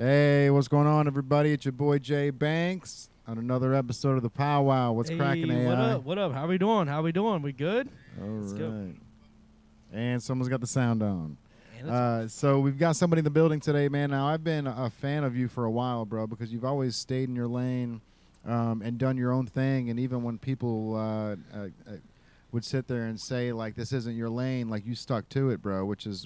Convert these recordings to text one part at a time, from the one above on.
Hey, what's going on, everybody? It's your boy Jay Banks on another episode of ThePowWow. What's cracking, AI? What up? What up? How we doing? How we doing? We good? All Let's right. go. And someone's got the sound on. And it's So we've got somebody in the building today, man. Now, I've been a fan of you for a while, bro, because you've always stayed in your lane and done your own thing. And even when people would sit there and say, like, this isn't your lane, like, you stuck to it, bro, which is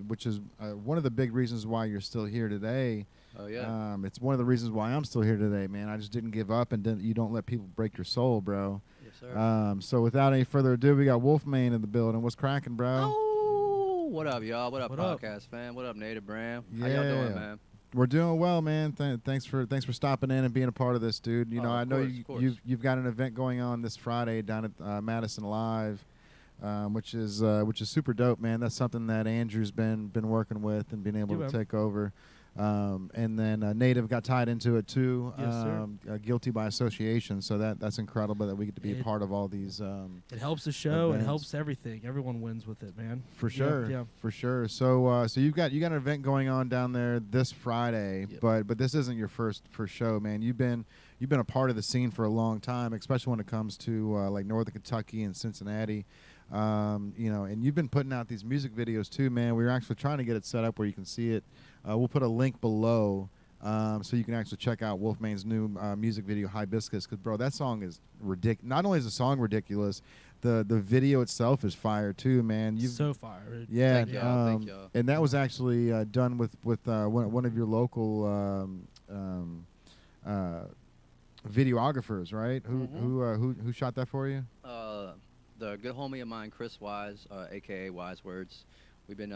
one of the big reasons why you're still here today. Oh, yeah. It's one of the reasons why I'm still here today, man. I just didn't give up, and you don't let people break your soul, bro. Yes, sir. So without any further ado, we got Wolfmane in the building. What's cracking, bro? Oh, what up, y'all? What up, What up? podcast fam? What up, Native Brand? How y'all doing, man? We're doing well, man. Thanks for stopping in and being a part of this, dude. You know, I know of course. you've got an event going on this Friday down at Madison Live, which is super dope, man. That's something that Andrew's been working with and being able to take over. And then Native got tied into it too, Yes, sir. guilty by association. So that's incredible that we get to be a part of all these. it helps the show. events. It helps everything. Everyone wins with it, man. For sure, Yeah. for sure. So you've got an event going on down there this Friday, Yep. but this isn't your first show, man. You've been a part of the scene for a long time, especially when it comes to like Northern Kentucky and Cincinnati. You know, and you've been putting out these music videos too, man. We were actually trying to get it set up where you can see it. We'll put a link below so you can actually check out Wolfmane's new music video, Hibiscus, because, bro, that song is ridiculous. Not only is the song ridiculous, the video itself is fire too, man. So far. Yeah, Thank y'all. and that was actually done with one of your local videographers, right? Who shot that for you? The good homie of mine, Chris Wise, a.k.a. Wise Words. We've been,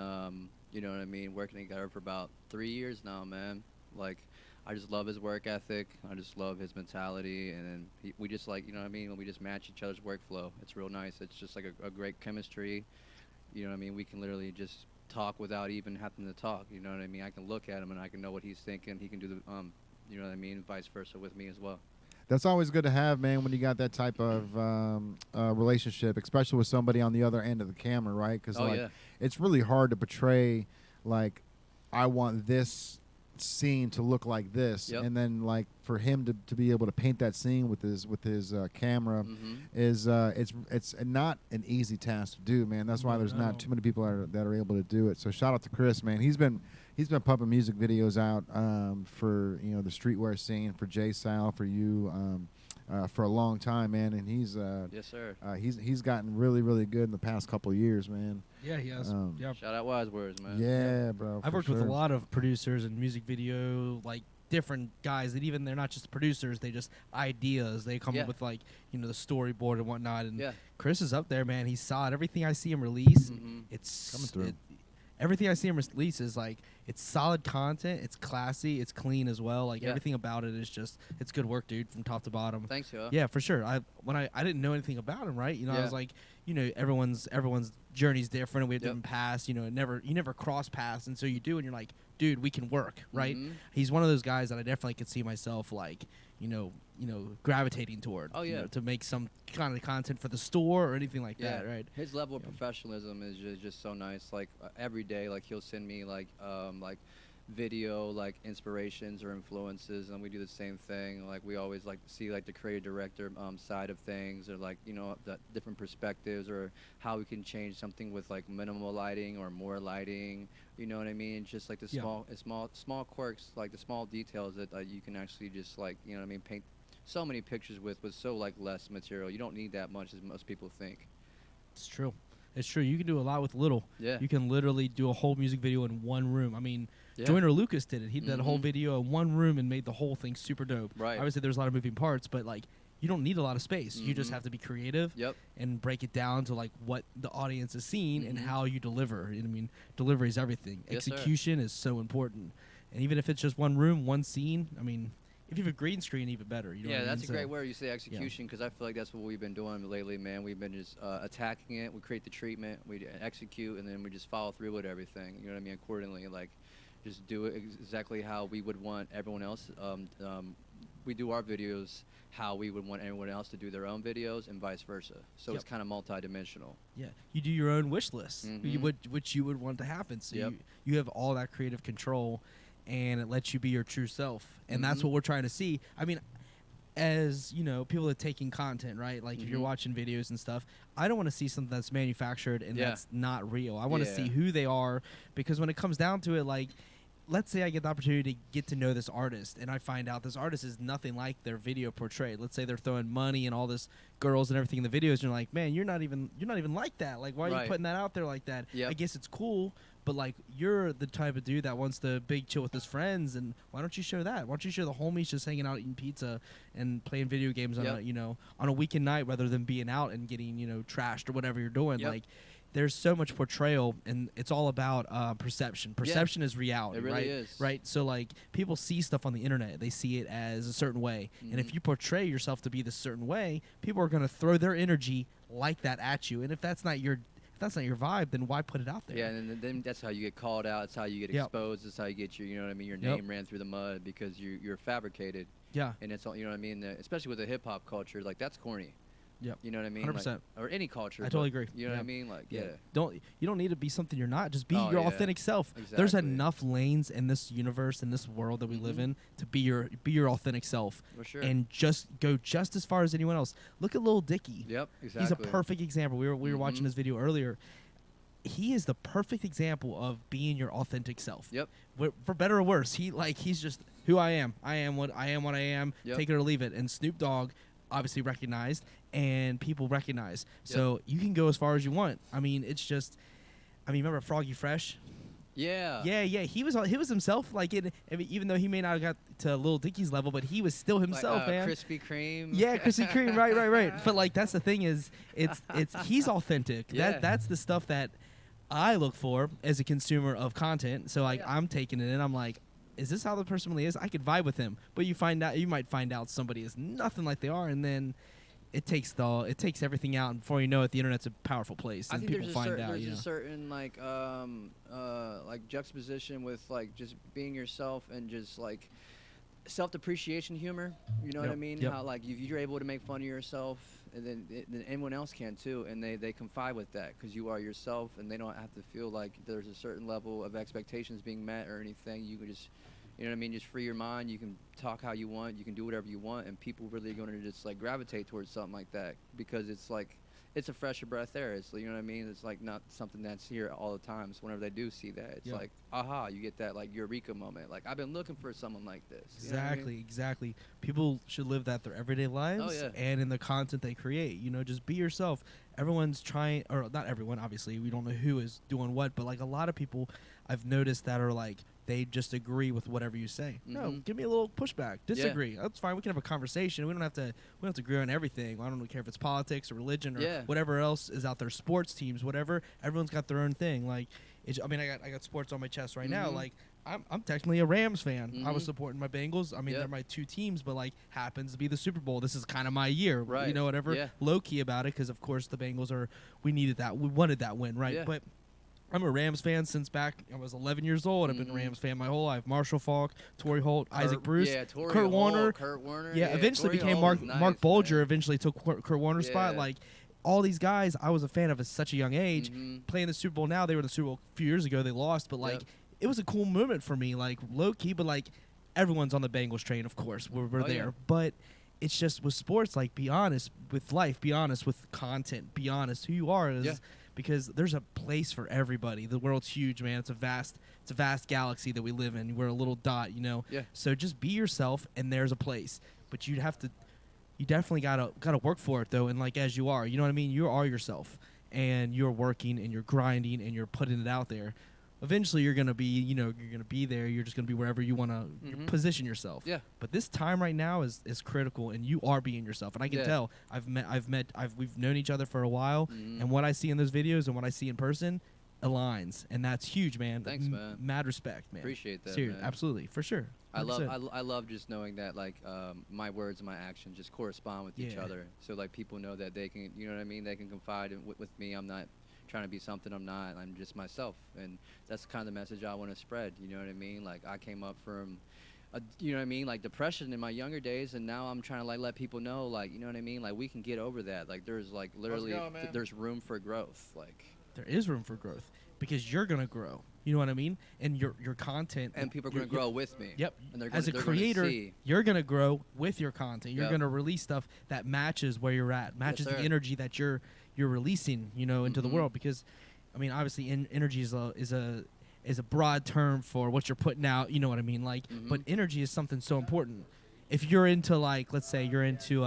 you know what I mean, working together for about 3 years now, man. Like, I just love his work ethic. I just love his mentality. And then we just, like, you know what I mean, when we just match each other's workflow. It's real nice. It's just like a great chemistry. You know what I mean? We can literally just talk without even having to talk. You know what I mean? I can look at him and I can know what he's thinking. He can do the, you know what I mean, vice versa with me as well. That's always good to have, man, when you got that type of relationship, especially with somebody on the other end of the camera, right? Because it's really hard to portray, like, I want this scene to look like this, and then, like, for him to be able to paint that scene with his camera is it's not an easy task to do, man. That's why there's not too many people that are able to do it. So shout out to Chris, man. He's been pumping music videos out for, you know, the streetwear scene, for Jay Sal, for you, for a long time, man. And he's yes, sir. He's gotten really, really good in the past couple of years, man. Yeah, he has. Yeah. Shout out Wise Words, man. Yeah, bro. I've worked with a lot of producers and music video, like, different guys that even they're not just producers, they just ideas. They come up with, like, you know, the storyboard and whatnot. And Chris is up there, man. He's solid. Everything I see him release, it's coming through. Everything I see him release is, like, it's solid content, it's classy, it's clean as well. Like, everything about it is just, it's good work, dude, from top to bottom. Thanks, yo. Yeah, for sure. I didn't know anything about him, right? You know, I was like, you know, everyone's journey's different, and we have different paths. You know, you never cross paths, and so you do, and you're like, dude, we can work, right? He's one of those guys that I definitely could see myself, like, you know, gravitating toward. Oh, yeah. You know, to make some kind of content for the store or anything like that, right? His level of professionalism is just so nice. Like, every day, like, he'll send me like video, like, inspirations or influences, and we do the same thing. Like, we always like to see, like, the creative director side of things, or, like, you know, the different perspectives, or how we can change something with, like, minimal lighting or more lighting. You know what I mean? Just like the small quirks, like the small details that you can actually just, like, you know what I mean, paint so many pictures with so, like, less material. You don't need that much as most people think. It's true. It's true. You can do a lot with little. Yeah. You can literally do a whole music video in one room. I mean, Joyner Lucas did it. He did that whole video in one room and made the whole thing super dope. Right. Obviously, there's a lot of moving parts, but, like, you don't need a lot of space. You just have to be creative and break it down to, like, what the audience is seeing and how you deliver. You know what I mean? Delivery is everything. Yes, Execution is so important. And even if it's just one room, one scene, I mean, if you have a green screen, even better. You know what I that's mean? a great word. You say execution, because I feel like that's what we've been doing lately, man. We've been just attacking it. We create the treatment, we execute, and then we just follow through with everything. You know what I mean? Accordingly, like, just do it exactly how we would want everyone else. We do our videos how we would want everyone else to do their own videos, and vice versa. So it's kind of multi-dimensional. Yeah, you do your own wish list, which you would want to happen. So you have all that creative control. and it lets you be your true self. And that's what we're trying to see. I mean, as you know, people are taking content, right? Like if you're watching videos and stuff, I don't want to see something that's manufactured and that's not real. I want to see who they are, because when it comes down to it, like, let's say I get the opportunity to get to know this artist, and I find out this artist is nothing like their video portrayed. Let's say they're throwing money and all this girls and everything in the videos, and you're like, man, you're not even like that. Like, why are you putting that out there like that? I guess it's cool, but like, you're the type of dude that wants to big chill with his friends, and why don't you show that? Why don't you show the homies just hanging out eating pizza and playing video games on a on a weekend night, rather than being out and getting trashed or whatever you're doing? Like, there's so much portrayal, and it's all about perception. Perception is reality, it really right? is. Right. So like, people see stuff on the internet, they see it as a certain way, and if you portray yourself to be this certain way, people are going to throw their energy like that at you. And if that's not your vibe, then why put it out there? Yeah, and then that's how you get called out. It's how you get exposed. It's how you get your, your name ran through the mud, because you're fabricated. Yeah. And it's all, especially with the hip hop culture, like, that's corny. Yep. You know what I mean? 100%. Like, or any culture. I totally agree. You know what I mean? Like, you don't need to be something you're not. Just be your authentic self. Exactly. There's enough lanes in this universe, in this world that we live in, to be your authentic self. For sure. And just go just as far as anyone else. Look at Lil Dicky. Yep, exactly. He's a perfect example. We were watching this video earlier. He is the perfect example of being your authentic self. Yep. For better or worse, he's just who I am. I am what I am. Yep. Take it or leave it. And Snoop Dogg obviously recognized, and people recognize. So you can go as far as you want. I mean, it's just, remember Froggy Fresh? Yeah. Yeah. He was himself. Like, even though he may not have got to Lil Dicky's level, but he was still himself, like, man. Krispy Kreme. Yeah, Krispy Kreme. Right. But like, that's the thing is, he's authentic. Yeah. That's the stuff that I look for as a consumer of content. So like, I'm taking it in. I'm like, is this how the person really is? I could vibe with him, but you might find out somebody is nothing like they are, and then it takes everything out, and before you know it, the internet's a powerful place, and people find out. There's a certain like juxtaposition with like just being yourself and just like self-depreciation humor. You know what I mean? How like you're able to make fun of yourself, and then anyone else can too, and they confide with that because you are yourself, and they don't have to feel like there's a certain level of expectations being met or anything. You can just, you know what I mean, just free your mind. You can talk how you want. You can do whatever you want, and people really are going to just like gravitate towards something like that, because it's like, it's a fresher breath air. It's, you know what I mean? It's like not something that's here all the time. So whenever they do see that, it's like, aha, you get that like eureka moment. Like, I've been looking for someone like this. Exactly. People should live that their everyday lives and in the content they create. Just be yourself. Everyone's trying, or not everyone, obviously. We don't know who is doing what, but like a lot of people I've noticed that are like, they just agree with whatever you say. No, give me a little pushback. Disagree. That's fine. We can have a conversation. We don't have to agree on everything. I don't really care if it's politics or religion or whatever else is out there, sports teams, whatever. Everyone's got their own thing. Like, I got sports on my chest right now. Like, I'm technically a Rams fan. I was supporting my Bengals. They're my two teams, but like, happens to be the Super Bowl. This is kind of my year. Right. Whatever. Low key about it, because of course the Bengals we needed that. We wanted that win, right? But I'm a Rams fan since back I was 11 years old. I've been a Rams fan my whole life. Marshall Faulk, Torrey Holt, Isaac Bruce, Kurt Warner. Yeah, eventually Torrey became Holt Mark Bolger. Eventually took Kurt Warner's spot. Like, all these guys, I was a fan of at such a young age. Playing the Super Bowl now, they were in the Super Bowl a few years ago. They lost, but like, it was a cool moment for me. Like, low key, but like, everyone's on the Bengals train, of course. We're there, yeah. But it's just with sports. Like, be honest with life. Be honest with content. Be honest who you are. Because there's a place for everybody. The world's huge, man. It's a vast galaxy that we live in. We're a little dot, Yeah. So just be yourself, and there's a place. But you definitely gotta work for it though. And like, as you are, you know what I mean. You are yourself, and you're working, and you're grinding, and you're putting it out there. Eventually, you're gonna be, you're gonna be there. You're just gonna be wherever you wanna position yourself. Yeah. But this time right now is critical, and you are being yourself. And I can tell. We've known each other for a while, and what I see in those videos and what I see in person aligns, and that's huge, man. Thanks, man. Mad respect, man. Appreciate that, Seriously, man. Absolutely, for sure. 100%. I love just knowing that like my words and my actions just correspond with each other. So like, people know that they can, you know what I mean, they can confide with me. I'm not trying to be something I'm not. I'm just myself, and that's kind of the message I want to spread. You know what I mean? Like, I came up from you know what I mean, like depression in my younger days, and now I'm trying to like let people know, like, you know what I mean, like, we can get over that. Like, there's like literally there's room for growth. Like, there is room for growth, because you're gonna grow. You know what I mean? And your content. And people are going to grow with me. Yep. And they're As a creator, you're going to grow with your content. You're going to release stuff that matches where you're at, matches the energy that you're releasing, you know, into the world. Because, I mean, obviously, energy is a broad term for what you're putting out. You know what I mean? Like, but energy is something so important. If you're into, like, let's say you're into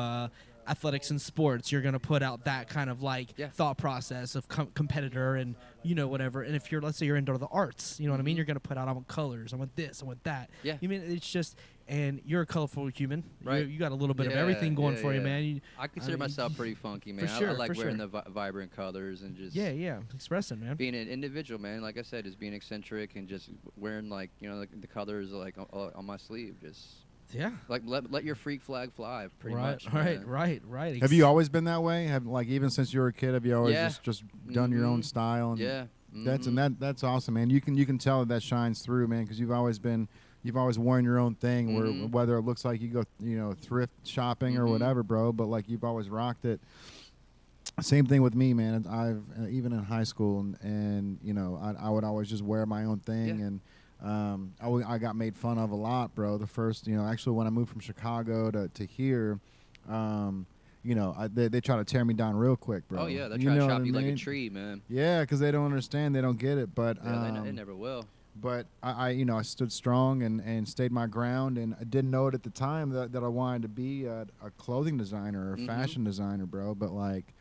athletics and sports, you're going to put out that kind of like thought process of competitor and, you know, whatever. And if you're, let's say you're into the arts, you know what I mean? You're going to put out, I want colors, I want this, I want that. Yeah. You mean, it's just, and you're a colorful human. Right. You got a little bit of everything going for you, man. I consider myself pretty funky, man. I like wearing the vibrant colors and just. Yeah. Expressing, man. Being an individual, man. Like I said, just being eccentric and just wearing, like, you know, the colors, like, on my sleeve. Just. Yeah. Like let your freak flag fly, pretty much. Right. Have you always been that way? Have, like, even since you were a kid, have you always just done your own style? And that's awesome, man. You can tell that shines through, man, because you've always worn your own thing. Where whether it looks like you go, you know, thrift shopping or whatever, bro, but like you've always rocked it. Same thing with me, man. I've even in high school and you know I would always just wear my own thing and. I got made fun of a lot, bro. The first, you know, actually when I moved from Chicago to here, you know, they try to tear me down real quick, bro. Oh yeah, they try to chop you like a tree, man. Yeah, because they don't understand, they don't get it. But they never will. But I you know, I stood strong and stayed my ground, and I didn't know it at the time that I wanted to be a clothing designer or a fashion designer, bro. But like,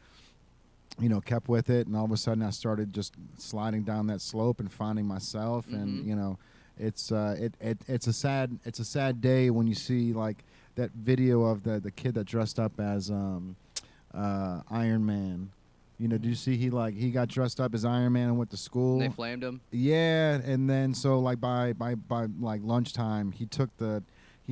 you know, kept with it, and all of a sudden I started just sliding down that slope and finding myself, and you know, it's a sad day when you see like that video of the kid that dressed up as Iron Man. You know, did you see he got dressed up as Iron Man and went to school? And they flamed him. Yeah, and then so like by like lunchtime, he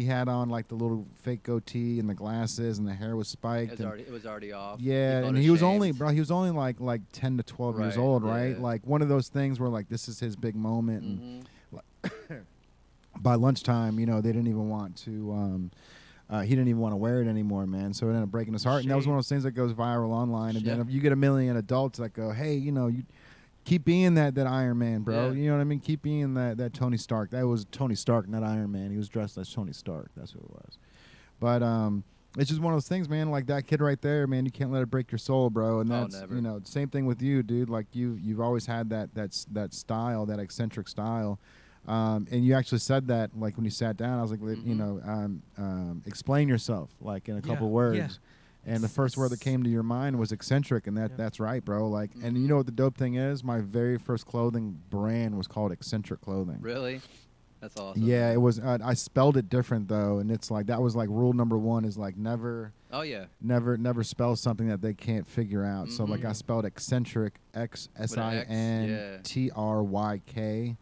had on like the little fake goatee and the glasses, and the hair was spiked. It was already off. Yeah, and he was only like 10 to 12 years old, right? Yeah. Like one of those things where like this is his big moment. And by lunchtime, you know, they didn't even want to. He didn't even want to wear it anymore, man. So it ended up breaking his heart, and that was one of those things that goes viral online. And then if you get 1 million adults that go, "Hey, you know, you keep being that Iron Man, bro. You know what I mean? Keep being that Tony Stark." That was Tony Stark, not Iron Man. He was dressed as Tony Stark. That's who it was. But it's just one of those things, man. Like that kid right there, man. You can't let it break your soul, bro. And that's you know, same thing with you, dude. Like you've always had that style, that eccentric style. And you actually said that, like when you sat down, I was like, you know, explain yourself, like in a couple words. Yeah. And the first word that came to your mind was eccentric, and that's right, bro. Like, and you know what the dope thing is? My very first clothing brand was called Eccentric Clothing. Really? That's awesome. Yeah, it was. I spelled it different though, and it's like that was like rule number 1 is like never. Oh yeah. Never spell something that they can't figure out. So like I spelled eccentric, XSINTRYK.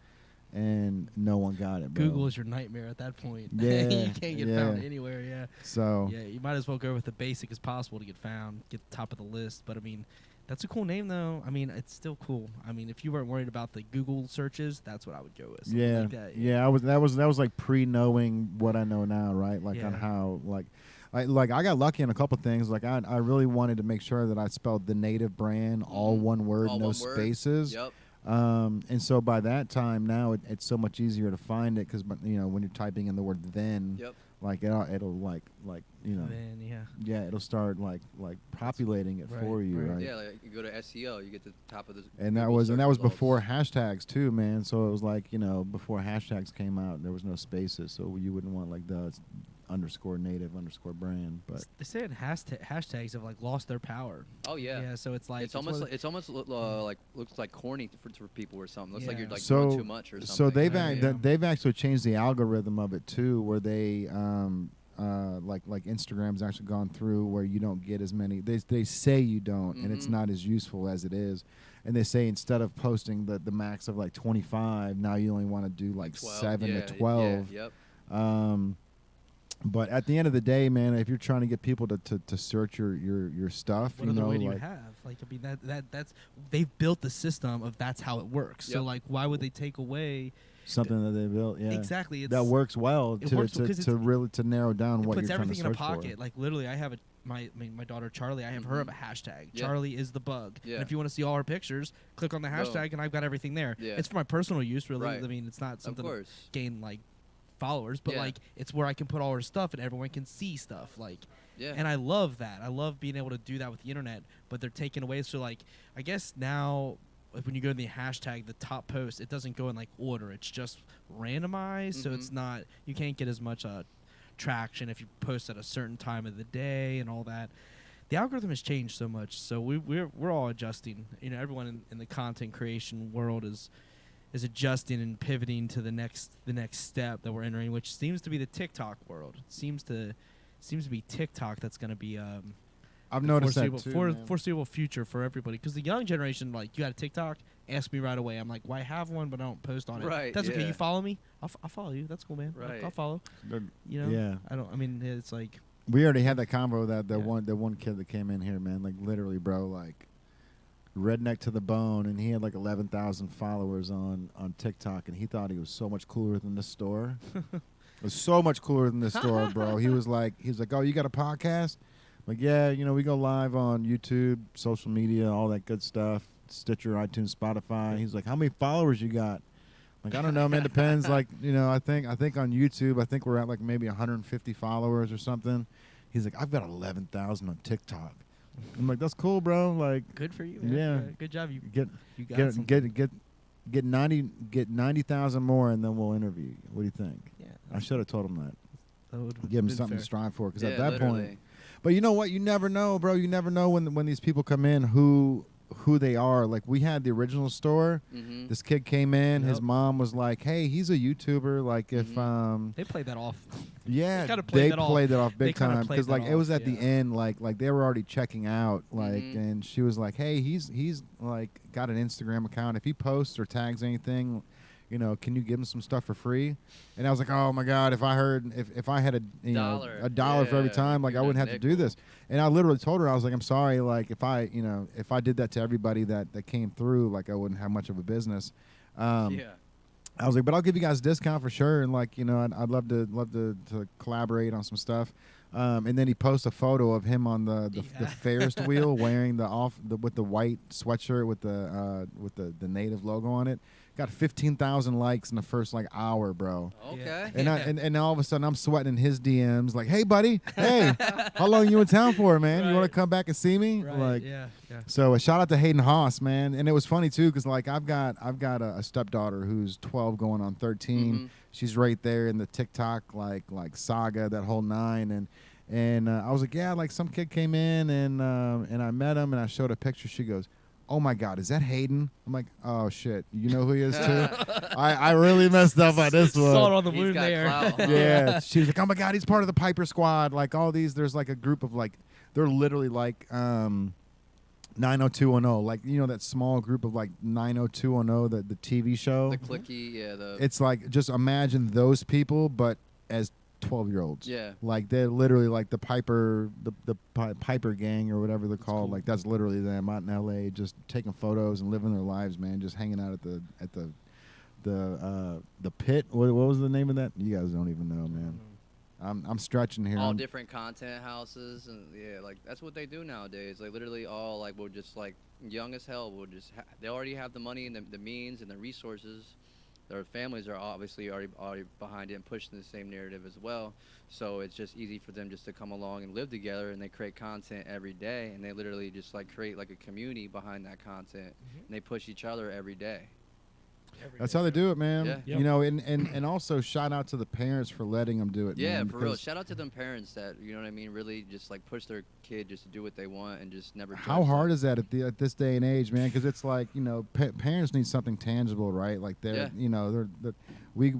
And no one got it, bro. Google is your nightmare at that point. Yeah, you can't get found anywhere. Yeah. So yeah, you might as well go with the basic as possible to get found, get the top of the list. But I mean, that's a cool name though. I mean, it's still cool. I mean, if you weren't worried about the Google searches, that's what I would go with. Yeah, like that. Yeah. That was like pre-knowing what I know now, right? Like on how like I got lucky in a couple things. Like I really wanted to make sure that I spelled the Native brand all one word, no spaces. Yep. And so by that time now it's so much easier to find it because you know when you're typing in the word then, like it'll like you know then, it'll start like populating it for you, right? Yeah, like you go to SEO, you get to the top of the and that was before hashtags too, man. So it was like, you know, before hashtags came out, there was no spaces, so you wouldn't want like the _native _brand. But they said hashtags have like lost their power. Oh yeah. Yeah. So it's like it's almost like looks like corny for people or something. Looks like you're like doing too much or something. So they've actually changed the algorithm of it too, where they like Instagram's actually gone through where you don't get as many. They say you don't, and it's not as useful as it is. And they say instead of posting the max of like 25, now you only want to do like 7 to 12. Yep. But at the end of the day, man, if you're trying to get people to search your stuff, what you know, other way do like you have? Like, I mean, that's they've built the system of that's how it works. So like, why would they take away something that they built? Yeah, exactly. That works well to really narrow down what you're trying to search for. It puts everything in a pocket. Like literally, I have my daughter Charlie. I have her of a hashtag. Charlie is the bug. And if you want to see all her pictures, click on the hashtag, and I've got everything there. It's for my personal use, really. I mean, it's not something to gain like followers, but like it's where I can put all her stuff and everyone can see stuff. Like, and I love that. I love being able to do that with the internet. But they're taking away. So like, I guess now, like when you go to the hashtag, the top post, it doesn't go in like order. It's just randomized, so it's not. You can't get as much traction if you post at a certain time of the day and all that. The algorithm has changed so much, so we're all adjusting. You know, everyone in the content creation world is adjusting and pivoting to the next step that we're entering, which seems to be the TikTok world. It seems to be TikTok that's going to be I've noticed that too, foreseeable future for everybody, because the young generation, like, you got a TikTok, ask me right away. I'm like, well, I have one, but I don't post on it. Right. That's okay. You follow me? I'll follow you. That's cool, man. Right. I'll follow. You know? Yeah. I mean, it's like, we already had that convo that one kid that came in here, man. Like literally, bro, like redneck to the bone, and he had like 11,000 followers on TikTok, and he thought he was so much cooler than this store. It was so much cooler than this store, bro. He was like, oh, you got a podcast? Like, yeah, you know, we go live on YouTube, social media, all that good stuff, Stitcher, iTunes, Spotify. He's like, how many followers you got? Like, I don't know, man. Depends. Like, you know, I think on YouTube, I think we're at like maybe 150 followers or something. He's like, I've got 11,000 on TikTok. I'm like, that's cool, bro. Like, good for you, man. Yeah, good job. You get 90,000 more, and then we'll interview you. What do you think? Yeah, I should have told him that. That would give him something to strive for, because at that literally. point. But you know what? You never know, bro. You never know when these people come in who they are. Like, we had the original store. This kid came in. His mom was like, "Hey, he's a YouTuber." Like, if they played that off. Yeah, they played that off big time, because like it was at the end, like they were already checking out. Like, and she was like, "Hey, he's like got an Instagram account. If he posts or tags anything, you know, can you give him some stuff for free?" And I was like, oh my God, if I had a dollar for every time, like I wouldn't have to do this. And I literally told her, I was like, I'm sorry, like if I did that to everybody that came through, like I wouldn't have much of a business. I was like, but I'll give you guys a discount for sure, and like, you know, I'd love to collaborate on some stuff. And then he posts a photo of him on the Ferris wheel wearing with the white sweatshirt with the native logo on it. Got 15,000 likes in the first like hour, bro. Okay. And all of a sudden I'm sweating in his DMs like, hey buddy, hey, how long you in town for, man? Right. You want to come back and see me? Right. Like, yeah. So a shout out to Hayden Haas, man. And it was funny too, because like I've got a stepdaughter who's 12 going on 13. She's right there in the TikTok like saga, that whole 9. And I was like, yeah, like some kid came in and I met him and I showed a picture. She goes, oh my God, is that Hayden? I'm like, oh shit, you know who he is too? I really messed up on this one. Saw it on the moon there. Yeah, she was like, oh my God, he's part of the Piper Squad. Like all these, there's like a group of like, they're literally like 90210, like, you know, that small group of like 90210, the TV show. The clicky, yeah. It's like, just imagine those people, but as 12-year-olds. Yeah. Like they're literally like the Piper gang or whatever they're called. Cool. Like that's literally them out in LA, just taking photos and living their lives, man. Just hanging out at the pit. What was the name of that? You guys don't even know, man. I'm stretching here. All different content houses, and yeah, like that's what they do nowadays. Like literally all like will just like young as hell will just they already have the money and the means and the resources. Their families are obviously already behind it and pushing the same narrative as well. So it's just easy for them just to come along and live together, and they create content every day, and they literally just like create like a community behind that content, and they push each other every day. That's how they do it, man. Yeah. You know, and also shout out to the parents for letting them do it. Yeah, man, for real. Shout out to them parents that, you know what I mean, really just like push their kid just to do what they want and just never. How hard is that at this day and age, man? Because it's like, you know, parents need something tangible, right? Like they're, you know, we.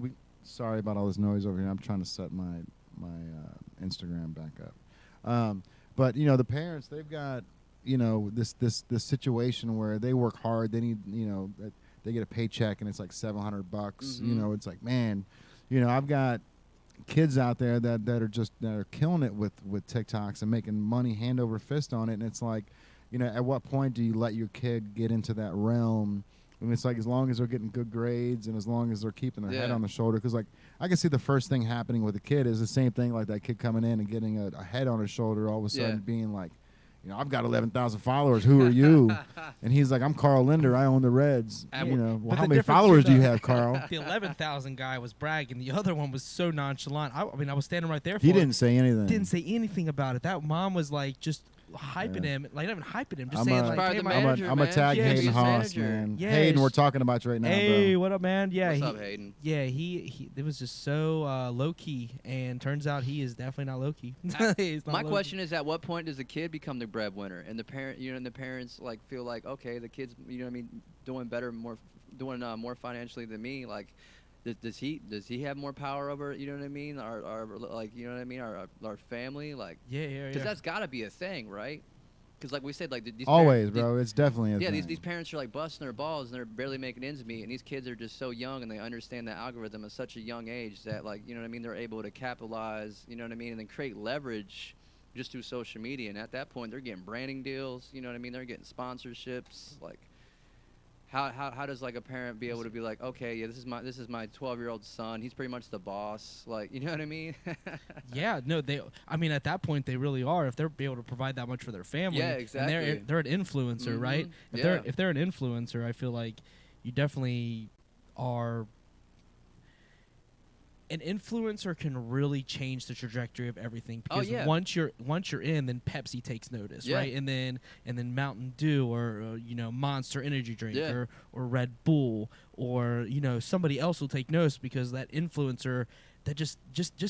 Sorry about all this noise over here. I'm trying to set my Instagram back up. But you know, the parents, they've got, you know, this situation where they work hard. They need, you know. They get a paycheck and it's like $700. You know, it's like, man, you know, I've got kids out there that are killing it with TikToks and making money hand over fist on it. And it's like, you know, at what point do you let your kid get into that realm? I mean, it's like as long as they're getting good grades and as long as they're keeping their head on the shoulder. Because, like, I can see the first thing happening with a kid is the same thing, like that kid coming in and getting a head on his shoulder, all of a sudden being like, you know, I've got 11,000 followers. Who are you? And he's like, I'm Carl Linder. I own the Reds. You know, well, how many followers do you have, Carl? The 11,000 guy was bragging. The other one was so nonchalant. I mean, I was standing right there for He didn't say anything. Didn't say anything about it. That mom was like just hyping him, like not even hyping him, just saying like, "Hey, I'm a tag Hayden Haas, man. Yeah, Hayden, we're talking about you right now, hey, bro. what up, man? Yeah, what's up, Hayden? Yeah, he it was just so low key, and turns out he is definitely not low key. My question is, at what point does the kid become the breadwinner, and the parent, you know, and the parents like feel like, okay, the kid's, you know what I mean, doing better, doing more financially than me, like. Does he have more power over, you know what I mean, our like, you know what I mean, our family, like, because that's got to be a thing, right? Because like we said, like these always, bro, it's definitely a thing. These parents are like busting their balls and they're barely making ends meet, and these kids are just so young and they understand the algorithm at such a young age that, like, you know what I mean, they're able to capitalize, you know what I mean, and then create leverage just through social media, and at that point they're getting branding deals, you know what I mean, they're getting sponsorships, like. How does like a parent be able to be like, okay, yeah, this is my 12-year-old son. He's pretty much the boss. Like, you know what I mean? Yeah, no, I mean, at that point they really are. If they're able to provide that much for their family, yeah, exactly. And they're an influencer, right? If they're an influencer, I feel like you definitely are. An influencer can really change the trajectory of everything, because once you're in, then Pepsi takes notice, right? And then Mountain Dew or you know, Monster energy drink or Red Bull, or you know, somebody else will take notice because that influencer, that just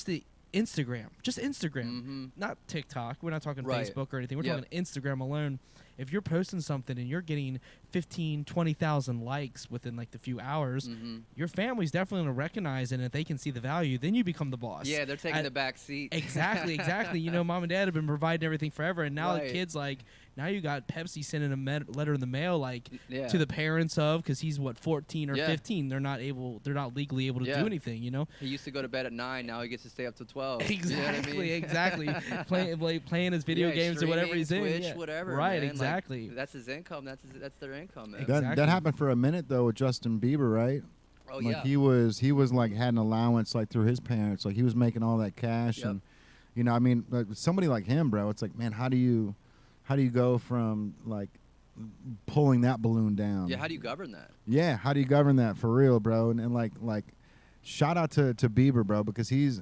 the Instagram, not TikTok. We're not talking Facebook or anything. We're talking Instagram alone. If you're posting something and you're getting 15, 20,000 likes within like the few hours, your family's definitely going to recognize it, and if they can see the value, then you become the boss. Yeah, they're taking the back seat. Exactly. You know, mom and dad have been providing everything forever, and now the kids, like, now you got Pepsi sending a letter in the mail, like, to the parents of, because he's, 14 or 15. They're not legally able to do anything, you know? He used to go to bed at 9, now he gets to stay up to 12. Exactly, you know what I mean? exactly. Playing his video games or whatever he's Twitch, in. Whatever, right, man. exactly. Like, that's his income. That's their income, man. That happened for a minute though with Justin Bieber, right? Oh, like he was like had an allowance like through his parents, like he was making all that cash, and you know, I mean, like, somebody like him, bro, it's like, man, how do you go from like pulling that balloon down? Yeah, how do you govern that? Yeah, how do you govern that for real, bro? And like shout out to Bieber, bro, because he's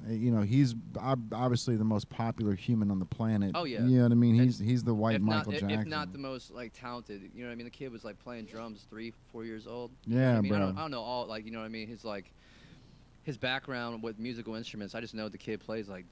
obviously the most popular human on the planet. Oh yeah, you know what I mean. He's the white Michael Jackson. If not the most like talented. You know what I mean. The kid was like playing drums 3-4 years old. Yeah, you know what I mean? bro. I don't know all, like, you know what I mean. His background with musical instruments. I just know the kid plays like,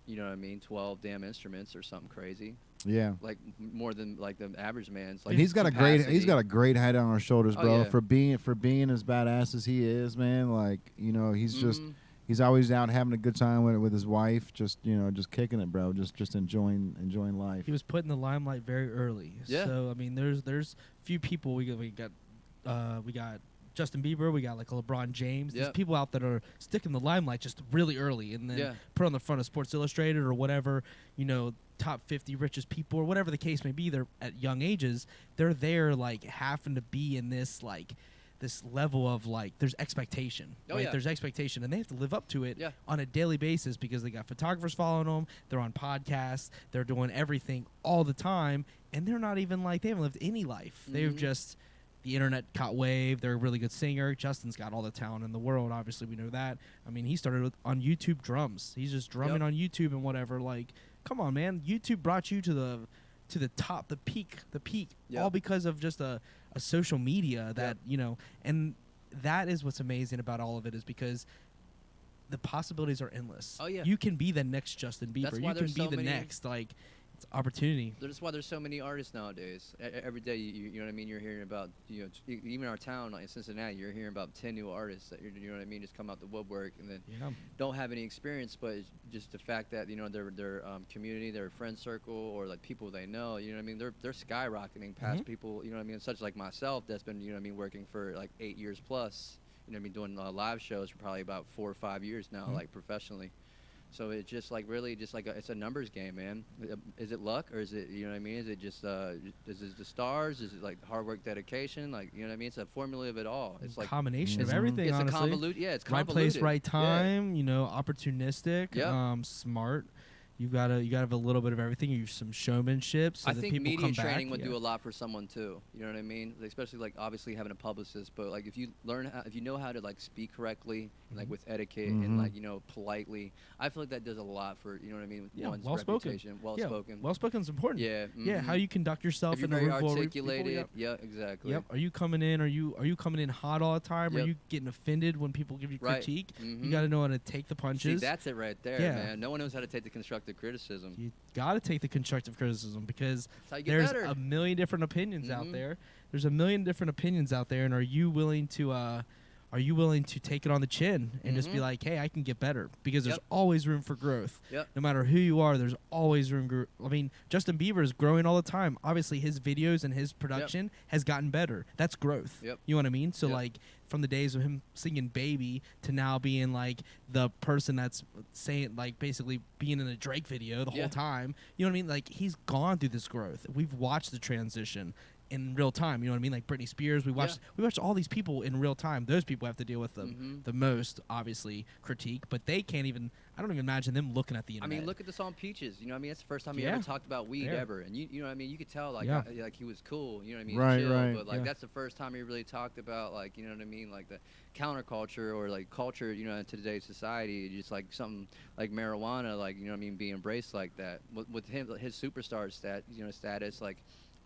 you know what I mean, 12 damn instruments or something crazy. Yeah, like more than like the average man's. Like, and he's got a great head on his shoulders, bro. Yeah. For being as badass as he is, man. Like, you know, he's just he's always out having a good time with his wife, just, you know, just kicking it, bro. Just enjoying life. He was put in the limelight very early. Yeah. So I mean, there's few people we got Justin Bieber, we got like LeBron James. There's people out that are sticking the limelight just really early, and then put on the front of Sports Illustrated or whatever, you know, top 50 richest people or whatever the case may be. They're at young ages. They're there like having to be in this like this level of like there's expectation. There's expectation, and they have to live up to it on a daily basis because they got photographers following them. They're on podcasts. They're doing everything all the time, and they're not even like they haven't lived any life. They've just the internet caught wave. They're a really good singer. Justin's got all the talent in the world. Obviously, we know that. I mean, he started on YouTube drums. He's just drumming on YouTube and whatever. Like, come on, man. YouTube brought you to the top, the peak, all because of just a social media that, you know, and that is what's amazing about all of it is because the possibilities are endless. Oh, yeah. You can be the next Justin Bieber. You can be the next, like, it's opportunity. That's why there's so many artists nowadays. Every day, you know what I mean, you're hearing about, you know, even our town, like in Cincinnati, you're hearing about 10 new artists that, you know what I mean, just come out the woodwork and then don't have any experience, but it's just the fact that, you know, their community, their friend circle, or like people they know, you know what I mean, they're skyrocketing past people, you know what I mean, such like myself that's been, you know what I mean, working for like 8 years plus, you know what I mean, doing live shows for probably about 4 or 5 years now, like professionally. So it's just like really just like it's a numbers game, man. Is it luck or is it, you know what I mean? Is it just is it the stars? Is it like hard work, dedication? Like, you know what I mean? It's a formula of it all. It's like combination of everything. It's honestly, it's convoluted. Right place, right time. You know, opportunistic. Yep. Smart. You gotta have a little bit of everything. You some showmanship. So I that think people media come training back. would do a lot for someone too. You know what I mean? Especially like obviously having a publicist, but like if you if you know how to like speak correctly, and, like with etiquette and like, you know, politely, I feel like that does a lot for, you know what I mean, one's reputation. Well spoken. Well spoken is important. Yeah. Yeah. How you conduct yourself if you're in a very room full of articulated. people, Yeah, exactly. Yep. Are you coming in? Are you coming in hot all the time? Yep. Are you getting offended when people give you critique? Mm-hmm. You got to know how to take the punches. See, that's it right there, man. No one knows how to take the constructive criticism. You got to take the constructive criticism because there's a million different opinions out there. There's a million different opinions out there, and are you willing to take it on the chin and just be like, hey, I can get better? Because there's always room for growth. No matter who you are, there's always room. I mean, Justin Bieber is growing all the time. Obviously, his videos and his production has gotten better. That's growth. You know what I mean? So, like, from the days of him singing Baby to now being, like, the person that's saying, like, basically being in a Drake video the whole time. You know what I mean? Like, he's gone through this growth. We've watched the transition in real time, you know what I mean? Like Britney Spears, we watched all these people in real time. Those people have to deal with the most, obviously, critique, but they can't even. I don't even imagine them looking at the internet. I mean, look at the song Peaches. You know what I mean? That's the first time he ever talked about weed ever, and you know what I mean? You could tell like like he was cool. You know what I mean? Right. But like that's the first time he really talked about like, you know what I mean? Like the counterculture or like culture. You know, in today's society, just like something like marijuana, like, you know what I mean, being embraced like that. With him, his superstar status, like.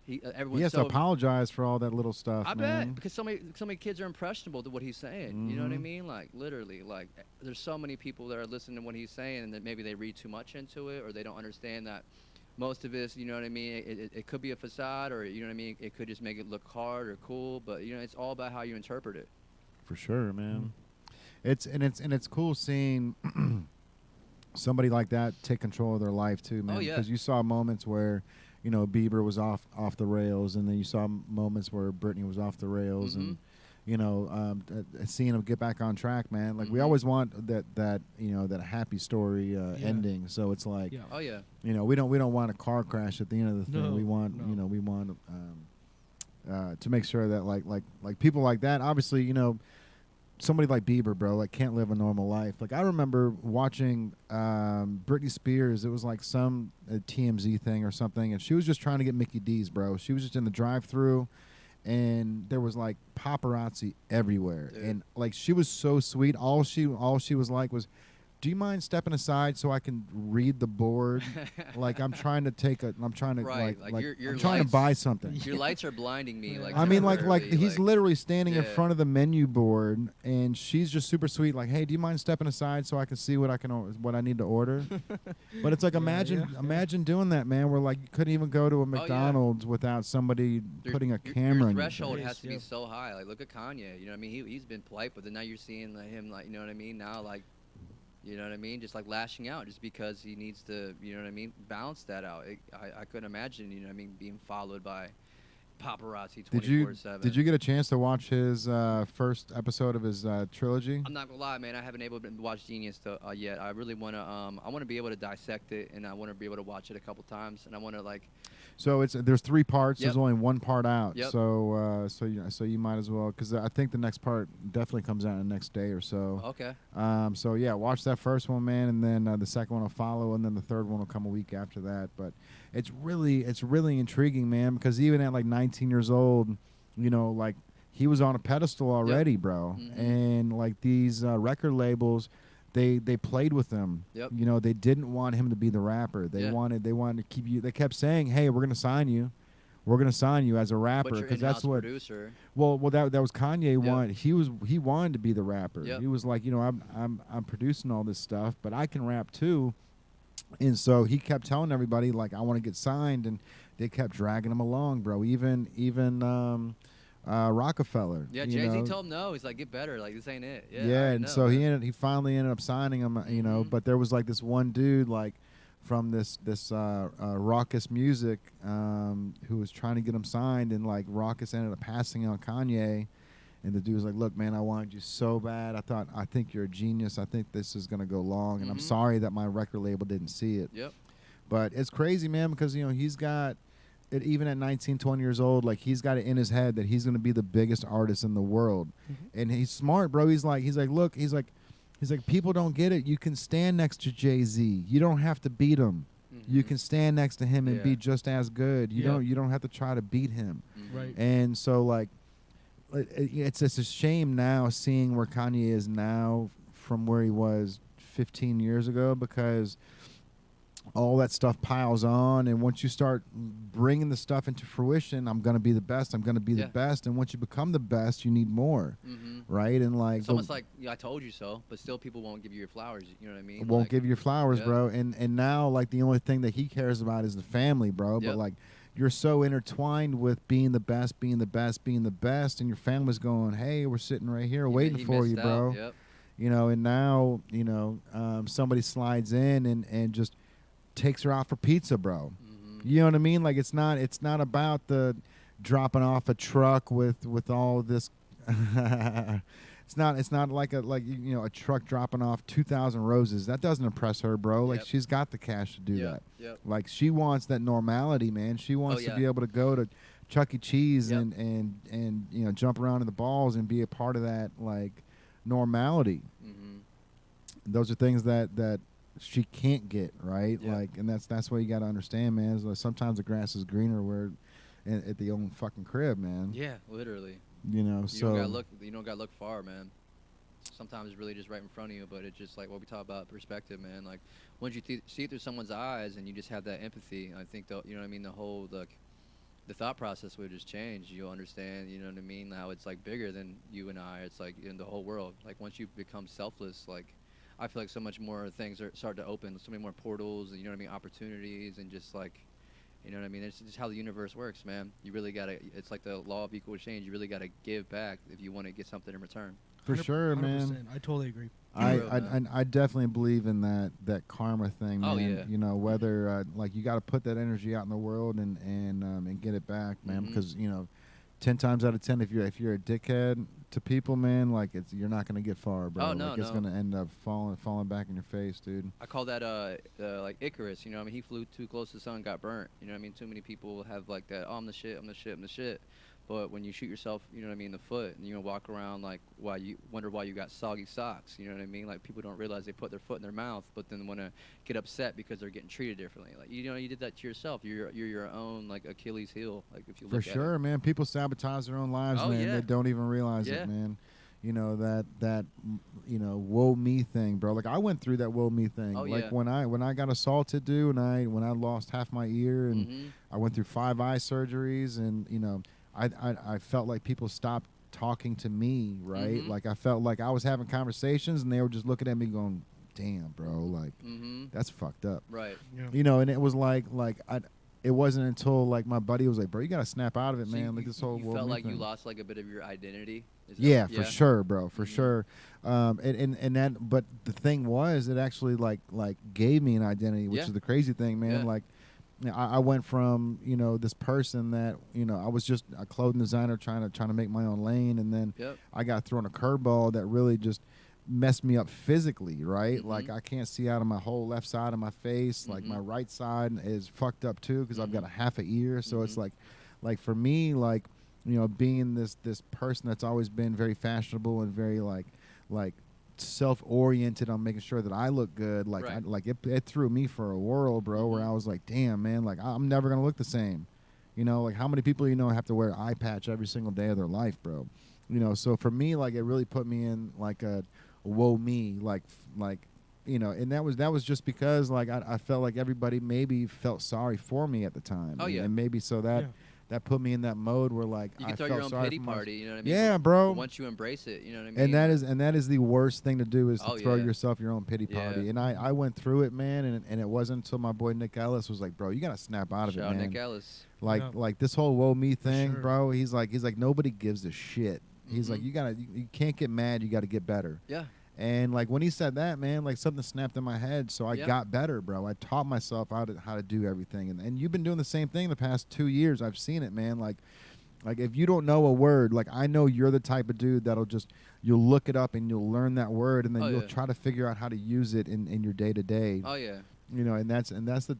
He has to apologize for all that little stuff. I man. bet, because so many kids are impressionable to what he's saying. You know what I mean? Like literally, like there's so many people that are listening to what he's saying, and that maybe they read too much into it, or they don't understand that most of this, you know what I mean? It could be a facade, or you know what I mean? It could just make it look hard or cool, but you know, it's all about how you interpret it. For sure, man. It's cool seeing somebody like that take control of their life too, man. Because you saw moments where, you know, Bieber was off the rails, and then you saw moments where Britney was off the rails, and you know, seeing them get back on track, man. Like we always want that you know, that happy story ending. So it's like, you know, we don't want a car crash at the end of the thing. We want you know, we want to make sure that like people like that, obviously, you know. Somebody like Bieber, bro, like can't live a normal life. Like I remember watching Britney Spears. It was like some TMZ thing or something, and she was just trying to get Mickey D's, bro. She was just in the drive-thru, and there was like paparazzi everywhere, and like she was so sweet. All she was like was, do you mind stepping aside so I can read the board? Like I'm trying to I'm trying to buy something. Your lights are blinding me. Like I mean, like he's literally standing in front of the menu board, and she's just super sweet. Like, hey, do you mind stepping aside so I can see what I need to order? But it's like imagine doing that, man. Where like you couldn't even go to a McDonald's without somebody putting a camera. Your threshold has to be so high. Like look at Kanye. You know what I mean? He's been polite, but then now you're seeing him like, you know what I mean? Now like. You know what I mean? Just like lashing out just because he needs to, you know what I mean, balance that out. I couldn't imagine, you know what I mean, being followed by paparazzi 24/7. Did you get a chance to watch his first episode of his trilogy? I'm not gonna lie, man. I haven't able to watch Genius yet. I really wanna. I wanna be able to dissect it, and I wanna be able to watch it a couple times, and I wanna like. So there's 3 parts. There's only 1 part out. So you might as well, because I think the next part definitely comes out in the next day or so. Okay. So yeah, watch that first one, man, and then the second one will follow, and then the third one will come a week after that. But it's really intriguing, man, because even at like 19 years old, you know, like he was on a pedestal already, bro, and like these record labels. They played with him. You know, they didn't want him to be the rapper. They wanted to keep you. They kept saying, "Hey, we're gonna sign you. We're gonna sign you as a rapper," because that's what. Producer. Well, that was Kanye wanted. He wanted to be the rapper. He was like, you know, I'm producing all this stuff, but I can rap too. And so he kept telling everybody like, I want to get signed, and they kept dragging him along, bro. Even Rockefeller. Yeah, Jay-Z told him no. He's like, get better. Like, this ain't it. Yeah, and so he finally ended up signing him, you know, but there was like this one dude like from this Raucous Music who was trying to get him signed, and like Raucous ended up passing on Kanye, And the dude was like, look, man, I wanted you so bad. I think you're a genius. I think this is going to go long. And I'm sorry that my record label didn't see it. Yep. But it's crazy, man, because, you know, he's got it, even at 19, 20 years old, like, he's got it in his head that he's going to be the biggest artist in the world. And he's smart, bro. He's like, look, he's like, people don't get it. You can stand next to Jay-Z. You don't have to beat him. You can stand next to him and be just as good. You don't have to try to beat him. Right. And so, like, it's just a shame now seeing where Kanye is now from where he was 15 years ago, because all that stuff piles on, and once you start bringing the stuff into fruition, I'm going to be the best, I'm going to be the best, and once you become the best, you need more, right? And like, it's almost like, I told you so, but still people won't give you your flowers, you know what I mean? Won't give you your flowers, bro. And now, like, the only thing that he cares about is the family, bro. But like, you're so intertwined with being the best, being the best, being the best, and your family's going, hey, we're sitting right here waiting for you, bro. You know, and now, you know, somebody slides in and just takes her out for pizza, bro. You know what I mean? Like, it's not about the dropping off a truck with all this it's not like you know, a truck dropping off 2,000 roses. That doesn't impress her, bro. Like, she's got the cash to do that. Like, she wants that normality, man. She wants to be able to go to Chuck E. Cheese and you know, jump around in the balls and be a part of that, like, normality. Those are things that she can't get, right? Like, and that's what you got to understand, man. Is like, sometimes the grass is greener where at the own fucking crib, man. Yeah, literally. You know, you so you don't gotta look far, man. Sometimes it's really just right in front of you, but it's just like what we talk about, perspective, man. Like, once you see it through someone's eyes and you just have that empathy, I think you know what I mean, the whole the thought process would just change. You'll understand, you know what I mean, how it's like bigger than you and I. It's like in the whole world. Like, once you become selfless, like, I feel like so much more things start to open, so many more portals, you know what I mean, opportunities, and just like, you know what I mean? It's just how the universe works, man. You really gotta. It's like the law of equal exchange. You really gotta give back if you want to get something in return. For sure, man. I totally agree. I definitely believe in that karma thing, man. Oh yeah. You know, whether like, you got to put that energy out in the world and get it back, man. Because you know, 10 times out of 10, if you're a dickhead to people, man, like, you're not gonna get far, bro. Oh, no, like, it's gonna end up falling back in your face, dude. I call that like Icarus. You know what I mean? He flew too close to the sun, and got burnt. You know what I mean? Too many people have like that. Oh, I'm the shit. I'm the shit. I'm the shit. But when you shoot yourself, you know what I mean, in the foot, and you walk around like, why you wonder why you got soggy socks. You know what I mean? Like, people don't realize they put their foot in their mouth, but then want to get upset because they're getting treated differently. Like, you know, you did that to yourself. You're your own, like, Achilles heel. Like, if you look for sure, man. People sabotage their own lives, man. They don't even realize it, man. You know, that you know, woe me thing, bro. Like, I went through that woe me thing. Like, when I got assaulted, dude, and when I lost half my ear, and I went through 5 eye surgeries, and you know, I felt like people stopped talking to me, right? Like, I felt like I was having conversations and they were just looking at me going, damn, bro, like, that's fucked up. Right. Yeah. You know, and it was like it wasn't until, like, my buddy was like, bro, you got to snap out of it, So man. Like, this whole you felt like thing. you lost like a bit of your identity? For sure, bro, for sure. And that, but the thing was, it actually like gave me an identity, which is the crazy thing, man. Like, I went from, you know, this person that, you know, I was just a clothing designer trying to make my own lane, and then I got thrown a curveball that really just messed me up physically, right? Like, I can't see out of my whole left side of my face. Like, my right side is fucked up too because I've got a half a ear. So it's like for me, like, you know, being this person that's always been very fashionable and very like self-oriented on making sure that I look good, like, it threw me for a whirl, bro, where I was like, damn, man, like, I'm never gonna look the same. You know, like, how many people, you know, have to wear an eye patch every single day of their life, bro? You know, so for me, like, it really put me in like a woe me, like you know, and that was just because, like, I felt like everybody maybe felt sorry for me at the time. And maybe so that put me in that mode where, like, you can I throw felt your own sorry pity for party, you know what I mean? Yeah, bro. Once you embrace it, you know what I mean? And that is the worst thing to do, is to throw yourself your own pity party. And I went through it, man, and it wasn't until my boy Nick Ellis was like, bro, you gotta snap out of it, man. Nick Ellis. Like this whole woe me thing, bro. He's like nobody gives a shit. He's like, you can't get mad. You got to get better. Yeah. And like when he said that, man, like something snapped in my head. So I got better, bro. I taught myself how to do everything. And you've been doing the same thing the past 2 years. I've seen it, man. Like Like if you don't know a word, like I know you're the type of dude that'll just you'll look it up and you'll learn that word and then you'll try to figure out how to use it in your day to day. Oh yeah. You know, and that's the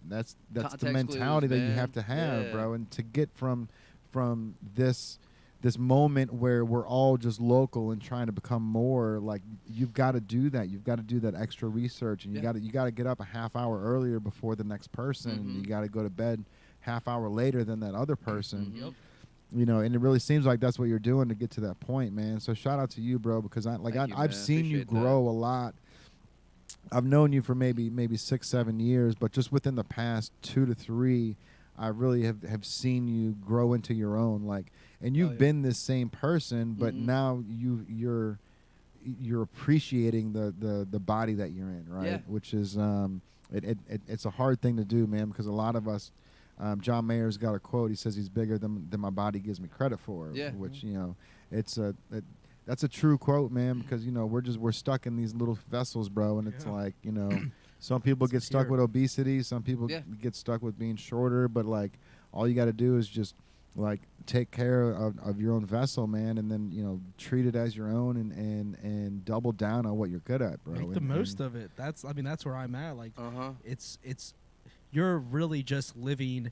mentality that you have to have, bro. And to get from this moment where we're all just local and trying to become more, like you've got to do that. You've got to do that extra research, and you got to get up a half hour earlier before the next person. And you got to go to bed half hour later than that other person. You know, and it really seems like that's what you're doing to get to that point, man. So shout out to you, bro, because I've seen you grow a lot. I've known you for maybe 6-7 years, but just within the past 2 to 3, I really have seen you grow into your own. Like, and you've been this same person, but now you're appreciating the body that you're in, right? Yeah. Which is it's a hard thing to do, man, because a lot of us. John Mayer's got a quote. He says he's bigger than my body gives me credit for. Yeah. Which it's that's a true quote, man, because we're stuck in these little vessels, bro, and it's like some people get stuck with obesity, some people get stuck with being shorter, but like all you got to do is just like take care of your own vessel, man, and then treat it as your own and double down on what you're good at, bro. Make the most of it. That's where I'm at. Like it's you're really just living,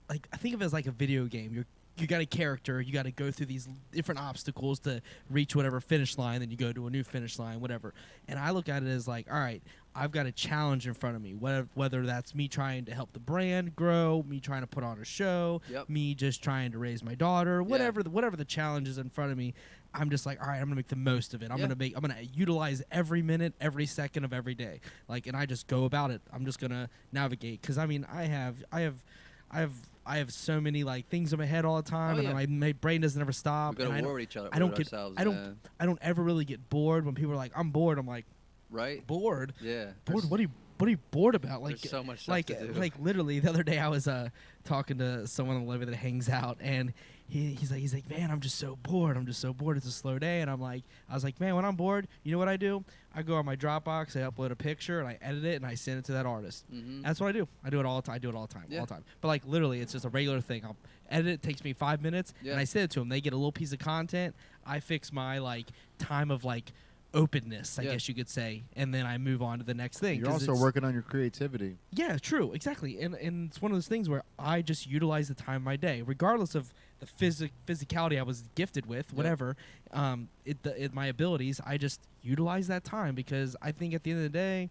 like I think of it as like a video game. You got a character, you got to go through these different obstacles to reach whatever finish line, then you go to a new finish line, whatever. And I look at it as like, all right, I've got a challenge in front of me, whether that's me trying to help the brand grow, me trying to put on a show, me just trying to raise my daughter, whatever the challenge is in front of me. I'm just like, all right, I'm gonna make the most of it. I'm gonna utilize every minute, every second of every day. Like, and I just go about it. I'm just gonna navigate, because I mean, I have so many like things in my head all the time, and my brain doesn't ever stop. We gotta war with each other. I don't ever really get bored when people are like, I'm bored. I'm like, bored. Yeah. Bored. What are you bored about? Like, there's so much stuff to do. Like literally the other day I was talking to someone on the levee that hangs out, and he's like, man, I'm just so bored. It's a slow day. And I was like, man, when I'm bored, you know what I do? I go on my Dropbox, I upload a picture, and I edit it, and I send it to that artist. That's what I do. I do it all the time. All the time. But like literally, it's just a regular thing. I'll edit it. It takes me 5 minutes, and I send it to them. They get a little piece of content. I fix my like time of like openness, I guess you could say, and then I move on to the next thing. You're also working on your creativity. Yeah, true, exactly, and it's one of those things where I just utilize the time of my day, regardless of the physicality I was gifted with, whatever, my abilities. I just utilize that time, because I think at the end of the day,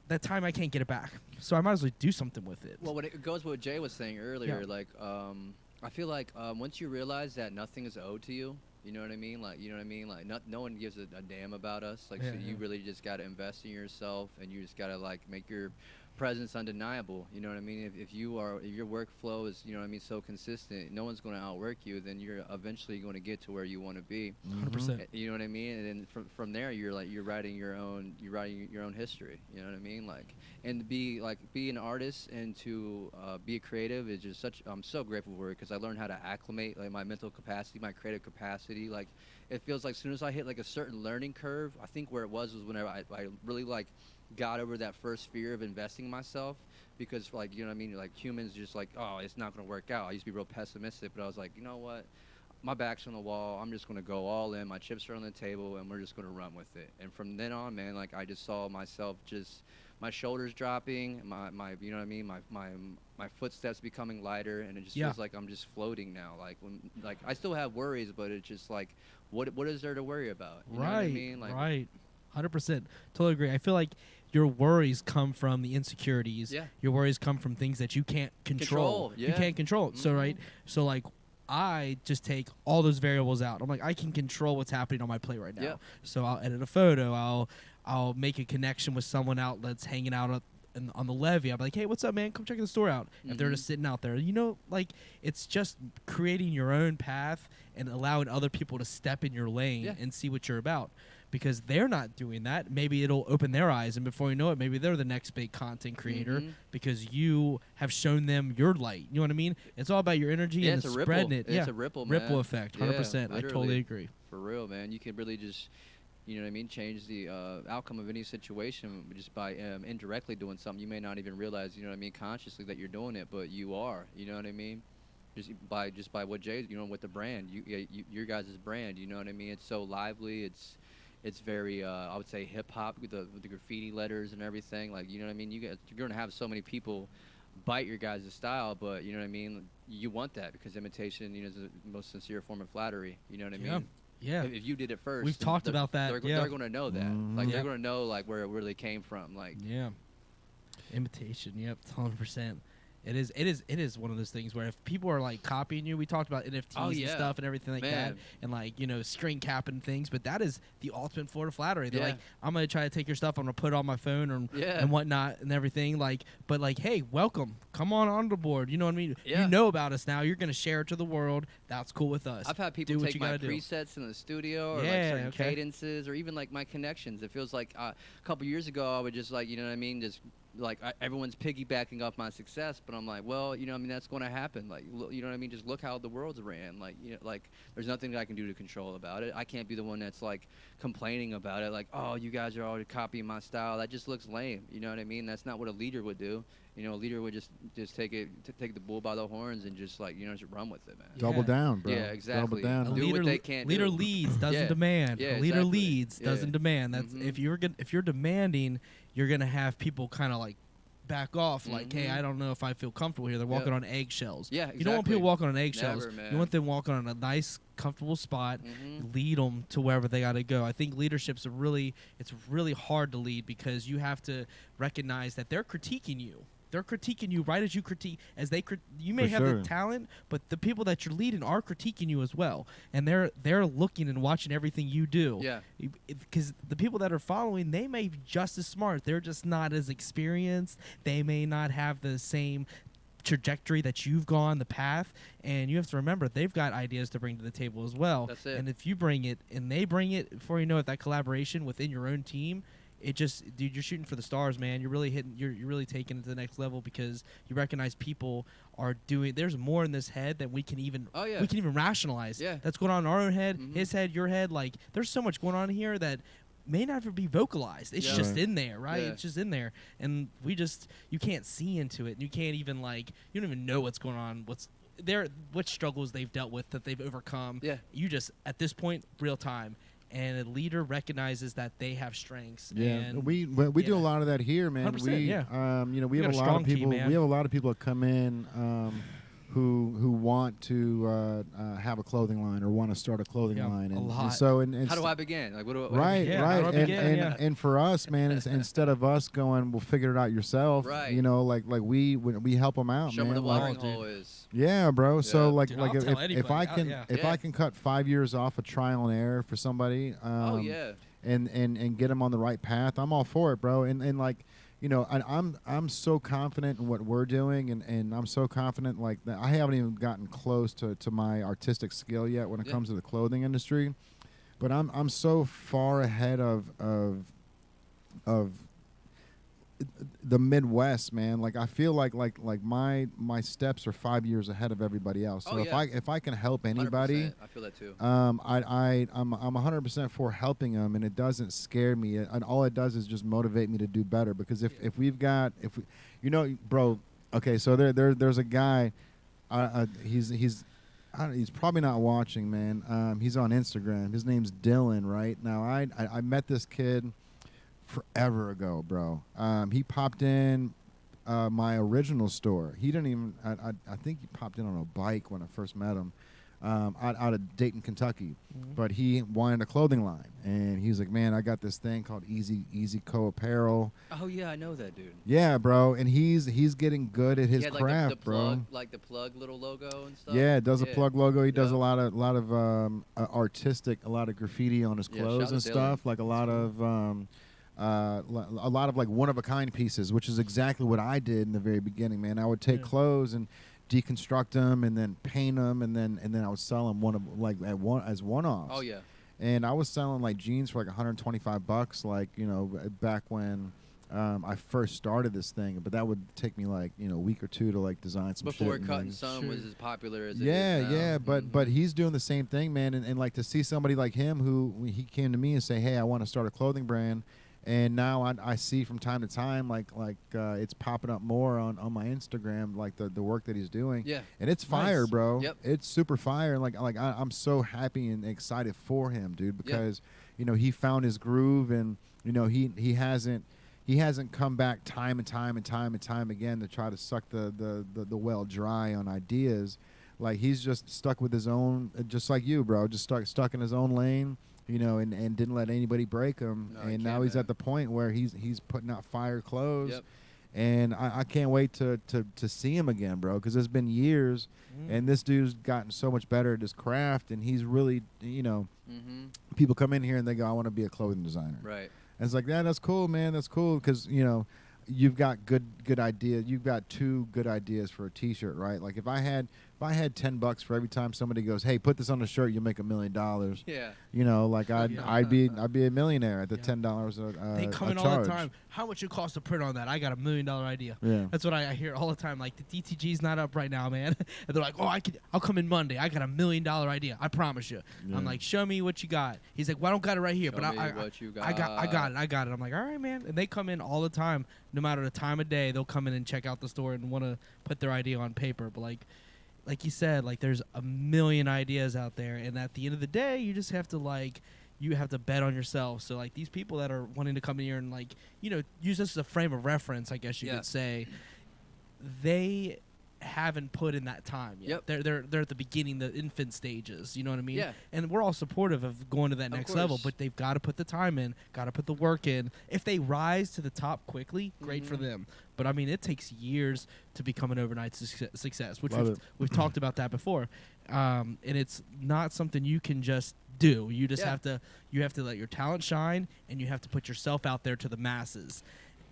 that time I can't get it back, so I might as well do something with it. Well, when it goes with what Jay was saying earlier, like I feel like once you realize that nothing is owed to you. You know what I mean? Like, Like, no one gives a damn about us. Like, so you really just got to invest in yourself, and you just got to, like, make your presence undeniable. You know what I mean? If your workflow is, so consistent, no one's going to outwork you, then you're eventually going to get to where you want to be. 100%. You know what I mean? And then from there, you're writing your own history. You know what I mean? Like, and to be an artist and to be a creative is just I'm so grateful for it, because I learned how to acclimate like my mental capacity, my creative capacity. Like, it feels like as soon as I hit like a certain learning curve, I think where it was whenever I really like got over that first fear of investing in myself, because like, like humans just like, oh, it's not going to work out. I used to be real pessimistic, but I was like, you know what? My back's on the wall. I'm just going to go all in. My chips are on the table, and we're just going to run with it. And from then on, man, like I just saw myself just my shoulders dropping, my my footsteps becoming lighter, and it just feels like I'm just floating now. Like I still have worries, but it's just like, what is there to worry about? You know what I mean? Like, right. 100%. Totally agree. I feel like your worries come from the insecurities. Yeah. Your worries come from things that you can't control. You can't control. So like, I just take all those variables out. I'm like, I can control what's happening on my plate right now. Yeah. So I'll edit a photo. I'll make a connection with someone out that's hanging out on the levee. I'm like, hey, what's up, man? Come check the store out. If they're just sitting out there, like, it's just creating your own path and allowing other people to step in your lane and see what you're about. Because they're not doing that. Maybe it'll open their eyes, and before you know it, maybe they're the next big content creator because you have shown them your light. You know what I mean? It's all about your energy and spreading it. It's a ripple, man. Ripple effect, 100%. I totally agree. For real, man. You can really just, change the outcome of any situation just by indirectly doing something. You may not even realize, consciously that you're doing it, but you are. You know what I mean? just by what Jay, with the brand, your guys' brand, you know what I mean? It's so lively. It's very, I would say, hip hop with the graffiti letters and everything. Like, you know what I mean? You're gonna have so many people bite your guys' style, but you know what I mean? You want that because imitation, is the most sincere form of flattery. You know what I mean? Yeah. If you did it first, we've talked about that. They're gonna know that. Like they're gonna know like where they came from. Like imitation. Yep, 100%. It is one of those things where if people are like copying you, we talked about NFTs and stuff and everything like that, and like screen capping things, but that is the ultimate form of flattery. They're like, I'm gonna try to take your stuff, I'm gonna put it on my phone and whatnot and everything. Like, but like, hey, welcome, come on the board. You know what I mean? You know about us now. You're gonna share it to the world. That's cool with us. I've had people take my presets in the studio or like certain cadences or even like my connections. It feels like a couple years ago I would just like, you know what I mean, just like everyone's piggybacking off my success, but I'm like, well, that's going to happen. Like, you know what I mean? Just look how the world's ran. Like, like there's nothing that I can do to control about it. I can't be the one that's like complaining about it. Like, oh, you guys are already copying my style. That just looks lame. You know what I mean? That's not what a leader would do. A leader would just take the bull by the horns and just like, just run with it, man. Double down, bro. Yeah, exactly. Double down. Do what they can't leader do. leads, doesn't demand. Yeah, a leader exactly. leads, doesn't demand. That's if you're demanding, you're gonna have people kind of like back off, like, hey, I don't know if I feel comfortable here. They're walking on eggshells. Yeah, exactly. You don't want people walking on eggshells. Never, man. You want them walking on a nice, comfortable spot. Lead them to wherever they got to go. I think leadership's it's really hard to lead because you have to recognize that they're critiquing you. They're critiquing you right as you critique, you may have the talent, but the people that you're leading are critiquing you as well, and they're looking and watching everything you do. Yeah. Because the people that are following, they may be just as smart. They're just not as experienced. They may not have the same trajectory that you've gone, the path, and you have to remember they've got ideas to bring to the table as well. That's it. And if you bring it and they bring it, before you know it, that collaboration within your own team. It just, dude, you're shooting for the stars, man. You're really you're really taking it to the next level because you recognize people are doing. There's more in this head that we can even rationalize. Yeah. That's going on in our own head, his head, your head. Like, there's so much going on here that may never be vocalized. It's just in there, right? Yeah. It's just in there, and you can't see into it, and you can't even you don't even know what's going on. What struggles they've dealt with that they've overcome. Yeah. You just at this point, real time. And a leader recognizes that they have strengths. Yeah, and we do a lot of that here, man. We have a lot of people. Team, we have a lot of people that come in who want to have a clothing line or want to start a clothing line. And, a lot. And so, how do I begin? Like, right. And for us, man, instead of us going, we'll figure it out yourself. Right. We help them out, Show man. Where the watering hole is. Yeah, bro. So Dude, if I can cut 5 years off of trial and error for somebody, and get them on the right path, I'm all for it, bro. And I'm so confident in what we're doing, and I'm so confident that I haven't even gotten close to my artistic skill yet when it comes to the clothing industry, but I'm so far ahead of the Midwest, man. Like, I feel like my steps are 5 years ahead of everybody else. So if I can help anybody, I feel that too. I'm 100% for helping them, and it doesn't scare me. And all it does is just motivate me to do better. Because if we, bro. Okay, so there's a guy. He's probably not watching, man. He's on Instagram. His name's Dylan. Right now, I met this kid forever ago, bro. He popped in my original store. He didn't even. I think he popped in on a bike when I first met him, out of Dayton, Kentucky. But he wanted a clothing line, and he was like, "Man, I got this thing called Easy Co Apparel." Oh yeah, I know that dude. Yeah, bro, and he's getting good at his craft, the bro. Like the plug little logo and stuff. Yeah, does a plug logo. He does a lot of artistic, a lot of graffiti on his clothes and stuff. Dylan. Like a lot of like one-of-a-kind pieces, which is exactly what I did in the very beginning, man. I would take clothes and deconstruct them and then paint them, and then I would sell them as one-offs. Oh yeah. And I was selling like jeans for like $125, back when I first started this thing. But that would take me like a week or two to like design some before shit. Cut and Sewn was as popular as it is now. Yeah, but he's doing the same thing, man. And like to see somebody like him who he came to me and say, "Hey, I want to start a clothing brand." And now I see from time to time like it's popping up more on my Instagram, like the work that he's doing. Yeah. And it's fire, Nice. bro. Yep. It's super fire. Like I'm so happy and excited for him, dude, because you know, he found his groove, and you know, he hasn't come back time and time again to try to suck the well dry on ideas. Like, he's just stuck with his own, just like you, bro, just stuck in his own lane. You know, and didn't let anybody break him. No, and now he's man. at the point where he's putting out fire clothes. Yep. And I can't wait to see him again, bro, because it's been years, and this dude's gotten so much better at his craft, and he's really, you know, people come in here and they go, I want to be a clothing designer. Right. And it's like, yeah, that's cool, man, that's cool, because, you know, you've got good ideas. You've got 2 good ideas for a T-shirt, right? Like, if I had $10 for every time somebody goes, hey, put this on the shirt, you'll make $1 million. Yeah. You know, like I'd be a millionaire at the $10 They come in charge. all the time. How much it costs to print on that? I got $1 million idea. Yeah. That's what I hear all the time. Like, the DTG's not up right now, man. And they're like, oh, I'll come in Monday. I got $1 million idea. I promise you. Yeah. I'm like, show me what you got. He's like, well, I don't got it right here, Show but me what you got. I got it. I'm like, all right, man. And they come in all the time, no matter the time of day. They'll come in and check out the store and want to put their idea on paper. But like you said, like, there's a million ideas out there, and at the end of the day, you just have to you have to bet on yourself. So, like, these people that are wanting to come in here and, like, you know, use this as a frame of reference, I guess you could say, they haven't put in that time yet. Yep. They're at the beginning, the infant stages. You know what I mean? Yeah. And we're all supportive of going to that next level, but they've got to put the time in, got to put the work in. If they rise to the top quickly, great for them. But I mean, it takes years to become an overnight success, which we've talked about that before. And it's not something you can just do. You just have to let your talent shine, and you have to put yourself out there to the masses.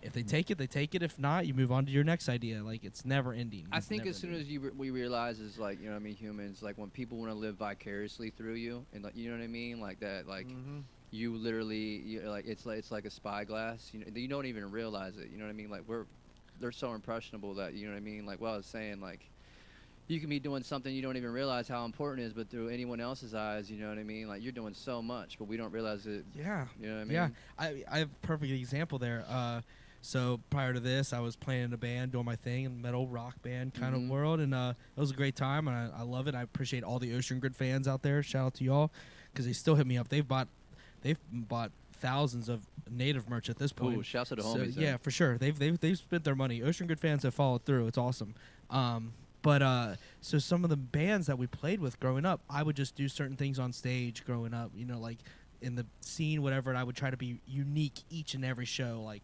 If they take it, they take it. If not, you move on to your next idea. Like, it's never ending. I think as soon as we realize is, like, you know what I mean, humans, like, when people want to live vicariously through you, and, like, you know what I mean, like that, like, you literally, like, it's like a spyglass. You don't even realize it. You know what I mean? Like, they're so impressionable that, you know what I mean. Like, what I was saying, like, you can be doing something you don't even realize how important it is, but through anyone else's eyes, you know what I mean? Like, you're doing so much, but we don't realize it. Yeah. You know what I mean? Yeah. I have a perfect example there. So prior to this, I was playing in a band, doing my thing, in metal rock band kind of world, and it was a great time, and I love it. I appreciate all the Ocean Grid fans out there. Shout out to y'all, because they still hit me up. They've bought thousands of native merch at this point. Ooh, shouts out to homies. Yeah, for sure. They've spent their money. Ocean Grid fans have followed through. It's awesome. But so some of the bands that we played with growing up, I would just do certain things on stage growing up, you know, like in the scene, whatever, and I would try to be unique each and every show. Like,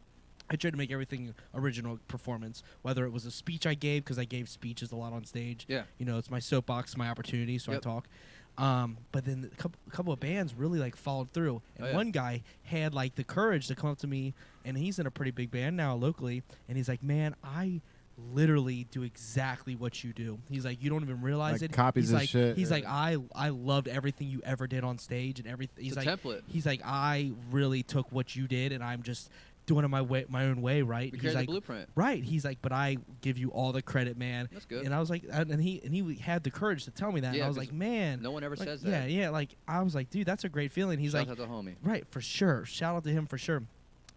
I tried to make everything original performance, whether it was a speech I gave, because I gave speeches a lot on stage. Yeah. You know, it's my soapbox, my opportunity, so I talk. But then a couple of bands really, like, followed through. And one guy had, like, the courage to come up to me, and he's in a pretty big band now locally, and he's like, man, I literally do exactly what you do. He's like, you don't even realize it. Copies his shit. He's like, I loved everything you ever did on stage and everything. He's like, template. He's like, I really took what you did, and I'm just doing it my own way, right? He's like, the blueprint. Right. He's like, but I give you all the credit, man. That's good. And I was like, and he had the courage to tell me that. Yeah, and I was like, man. No one ever says that. that. Yeah. Like, I was like, dude, that's a great feeling. He's Shout like, out to homie. right, for sure. Shout out to him for sure.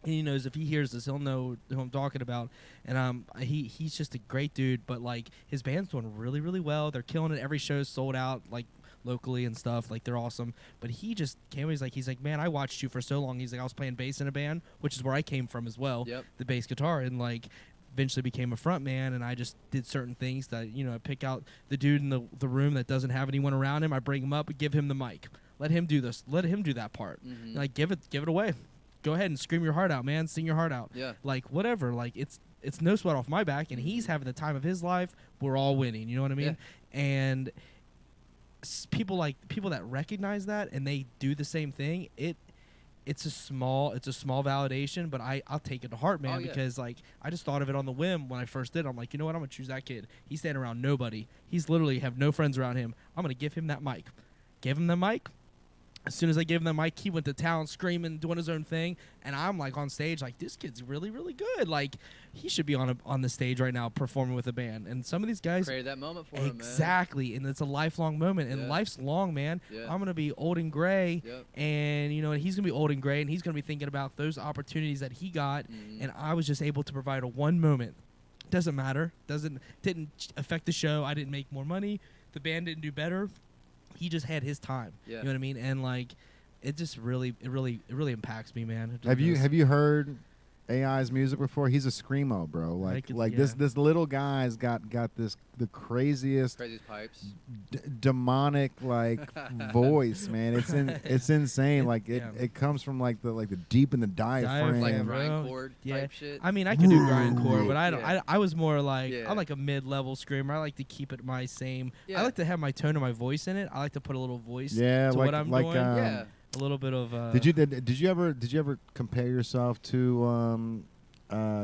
And he knows if he hears this, he'll know who I'm talking about. And he's just a great dude. But, like, his band's doing really, really well. They're killing it. Every show's sold out, like, locally and stuff. Like, they're awesome. But he just came. He's like, man, I watched you for so long. He's like, I was playing bass in a band, which is where I came from as well. Yep. The bass guitar, and, like, eventually became a front man. And I just did certain things that, you know, I pick out the dude in the room that doesn't have anyone around him. I bring him up and give him the mic. Let him do this. Let him do that part. Like, give it away. Go ahead and scream your heart out, man. Sing your heart out. Yeah. Like, whatever. Like, it's no sweat off my back, and he's having the time of his life. We're all winning. You know what I mean? Yeah. And people that recognize that and they do the same thing. It's a small validation, but I'll take it to heart, man, because, like, I just thought of it on the whim when I first did. I'm like, you know what? I'm gonna choose that kid. He's standing around nobody. He's literally have no friends around him. I'm gonna give him that mic. Give him the mic. As soon as I gave him the mic, he went to town screaming, doing his own thing, and I'm like on stage, like, this kid's really, really good. Like, he should be on the stage right now performing with a band. And some of these guys created that moment for him, man. Exactly, and it's a lifelong moment, and life's long, man. I'm gonna be old and gray, and you know, he's gonna be old and gray, and he's gonna be thinking about those opportunities that he got, and I was just able to provide a one moment. Doesn't matter, didn't affect the show. I didn't make more money. The band didn't do better. He just had his time. You know what I mean? And like, it just really impacts me, man. Have you heard AI's music before? He's a screamo, bro. This little guy's got the craziest pipes, demonic voice, man. It's insane. Like it comes from like the deep in the diaphragm, like grindcore type shit. I mean, I can do grindcore, but I was more like I'm like a mid-level screamer. I like to keep it my same. I like to have my tone of my voice in it. I like to put a little voice to what I'm doing. A little bit of. Did you ever compare yourself to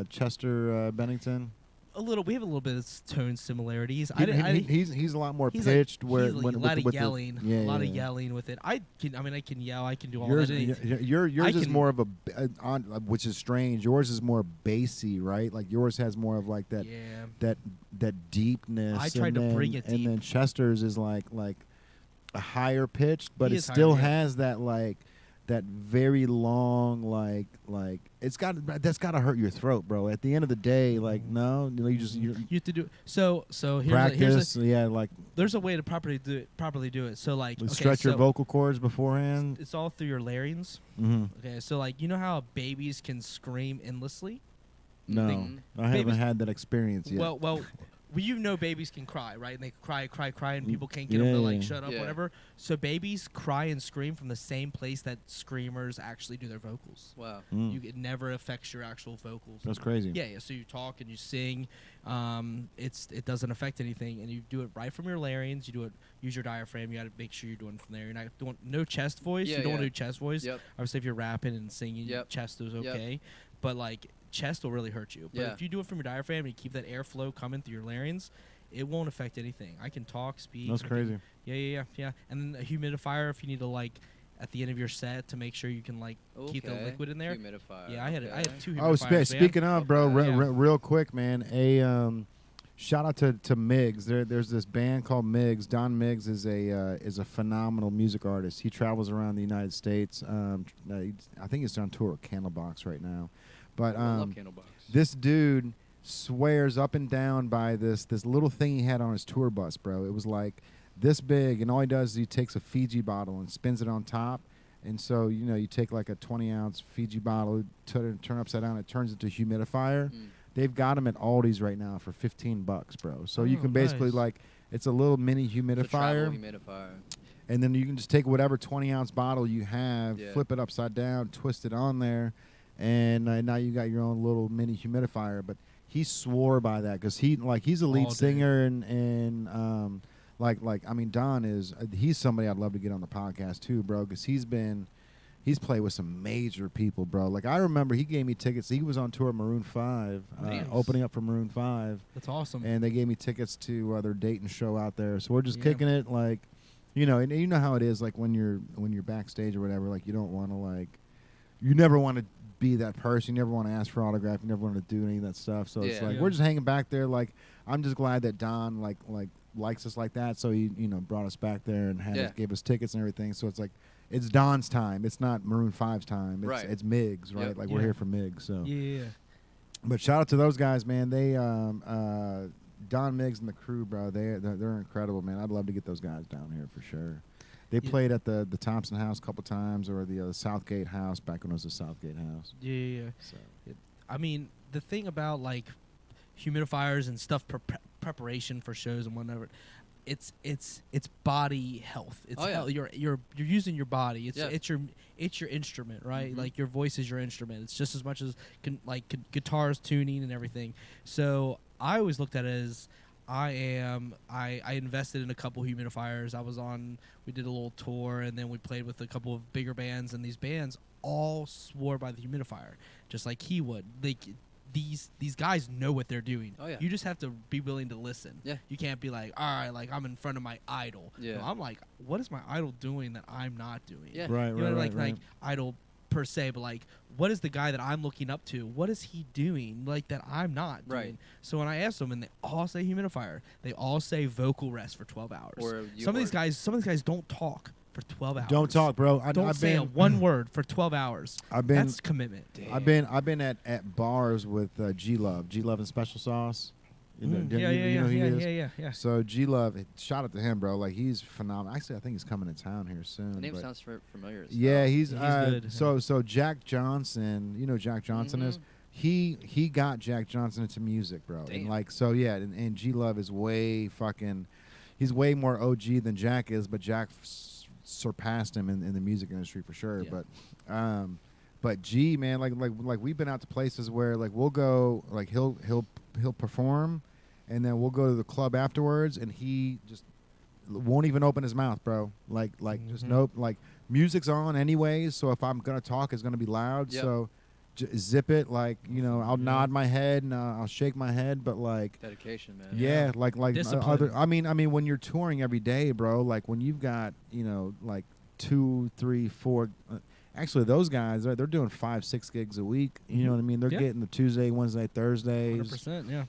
Chester Bennington? A little. We have a little bit of tone similarities. He's a lot more pitched. A lot of yelling. A lot of yelling with it. I can yell. I can do all that. Yours is more of a, which is strange. Yours is more bassy, right? Like yours has more of like that. That deepness. I tried to bring it deep. And then Chester's is like a higher pitched, but it still has that that very long that's got to hurt your throat, bro. At the end of the day, like no, you have to do it. So here's practice. there's a way to properly do it. So like stretch your vocal cords beforehand. It's all through your larynx. Okay, so like you know how babies can scream endlessly. No, I haven't had that experience yet. Well, you know babies can cry, right? And they cry, and people can't get them to like shut up, whatever. So babies cry and scream from the same place that screamers actually do their vocals. Wow. It never affects your actual vocals. That's crazy. Yeah. So you talk and you sing. It doesn't affect anything, and you do it right from your larynx. You do it. Use your diaphragm. You got to make sure you're doing it from there. You're not doing no chest voice. You don't want to do chest voice. Obviously, if you're rapping and singing, chest is okay. But like, chest will really hurt you. But if you do it from your diaphragm and you keep that airflow coming through your larynx, it won't affect anything. I can talk, speak. That's crazy. Yeah. And then a humidifier if you need to like at the end of your set to make sure you can like keep the liquid in there. Humidifier. Yeah, I had 2 humidifiers. Speaking of, bro, real quick, man, shout out to Miggs. There's this band called Miggs. Don Miggs is a phenomenal music artist. He travels around the United States. I think he's on tour with Candlebox right now. But I love Candlebox. This dude swears up and down by this little thing he had on his tour bus, bro. It was like this big, and all he does is he takes a Fiji bottle and spins it on top. And so, you take like a 20-ounce Fiji bottle, turn upside down, it turns into a humidifier. They've got them at Aldi's right now for $15, bro. So you can basically it's a little mini humidifier. And then you can just take whatever 20-ounce bottle you have, flip it upside down, twist it on there, and now you got your own little mini humidifier. But he swore by that because he's a lead singer and I mean Don he's somebody I'd love to get on the podcast too, bro, because he's played with some major people, bro. Like I remember he gave me tickets. He was on tour at Maroon 5, opening up for Maroon 5. That's awesome. And they gave me tickets to their Dayton show out there. So we're just kicking it and you know how it is like when you're backstage or whatever, like you don't want to you never want to be that person. You never want to ask for autograph. You never want to do any of that stuff. So it's we're just hanging back there. Like I'm just glad that Don likes us like that. So he brought us back there and gave us tickets and everything. So it's like it's Don's time. It's not Maroon 5's time. It's Miggs, right? Like we're here for Miggs. So But shout out to those guys, man. They Don Miggs and the crew, bro. They're incredible, man. I'd love to get those guys down here for sure. They played at the Thompson House a couple times, or the Southgate House back when it was the Southgate House. Yeah. So. I mean, the thing about humidifiers and stuff preparation for shows and whatever, it's body health. It's health. You're using your body. It's your instrument, right? Like your voice is your instrument. It's just as much as guitars, tuning, and everything. So I always looked at it as I invested in a couple humidifiers. We did a little tour, and then we played with a couple of bigger bands, and these bands all swore by the humidifier, just like he would. these guys know what they're doing. Oh, yeah. You just have to be willing to listen. Yeah. You can't be like, all right, like I'm in front of my idol. Yeah. No, I'm like, what is my idol doing that I'm not doing? Yeah. Right, You know, right, like idol per se, but like, what is the guy that I'm looking up to? What is he doing like that I'm not doing? Right. So when I ask them, and they all say humidifier, they all say vocal rest for 12 hours. Or some of these guys don't talk for 12 hours. Don't talk, bro. Don't say one word for 12 hours. That's commitment. Damn. I've been at bars with G Love and Special Sauce. You know, you know who he is? Yeah. So G Love, shout out to him, bro. Like he's phenomenal. Actually, I think he's coming to town here soon. The name sounds familiar. Yeah, he's good. So Jack Johnson, you know who Jack Johnson is. He got Jack Johnson into music, bro. Damn. And like so, yeah. And G Love is way fucking. He's way more OG than Jack is, but Jack surpassed him in the music industry for sure. Yeah. But G, man, like we've been out to places where like we'll go, like he'll perform, and then we'll go to the club afterwards, and he just won't even open his mouth, bro. Like just nope. Like music's on anyways, so if I'm gonna talk, it's gonna be loud. Yep. So zip it. Like I'll nod my head and I'll shake my head, but like dedication, man. yeah, like Discipline. I mean when you're touring every day, bro. Like when you've got like 2, 3, 4. Actually, those guys they're doing 5, 6 gigs a week. You know what I mean? They're getting the Tuesday, Wednesday, Thursdays. 100%. Yeah.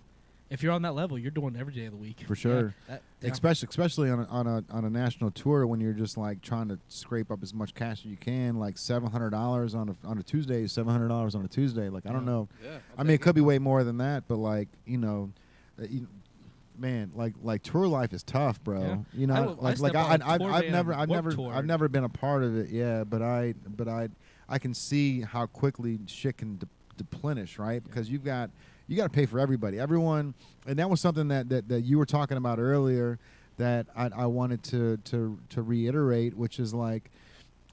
If you're on that level, you're doing every day of the week. For sure. Yeah, especially on a national tour when you're just like trying to scrape up as much cash as you can. Like $700 on a Tuesday is $700 on a Tuesday. Like I don't know. Yeah. I mean, it could be way more than that, but like man, like tour life is tough, bro. Yeah. You know, I've never been a part of it. Yeah, but I can see how quickly shit can deplenish, right? Because you got to pay for everybody, everyone, and that was something that you were talking about earlier that I wanted to reiterate, which is like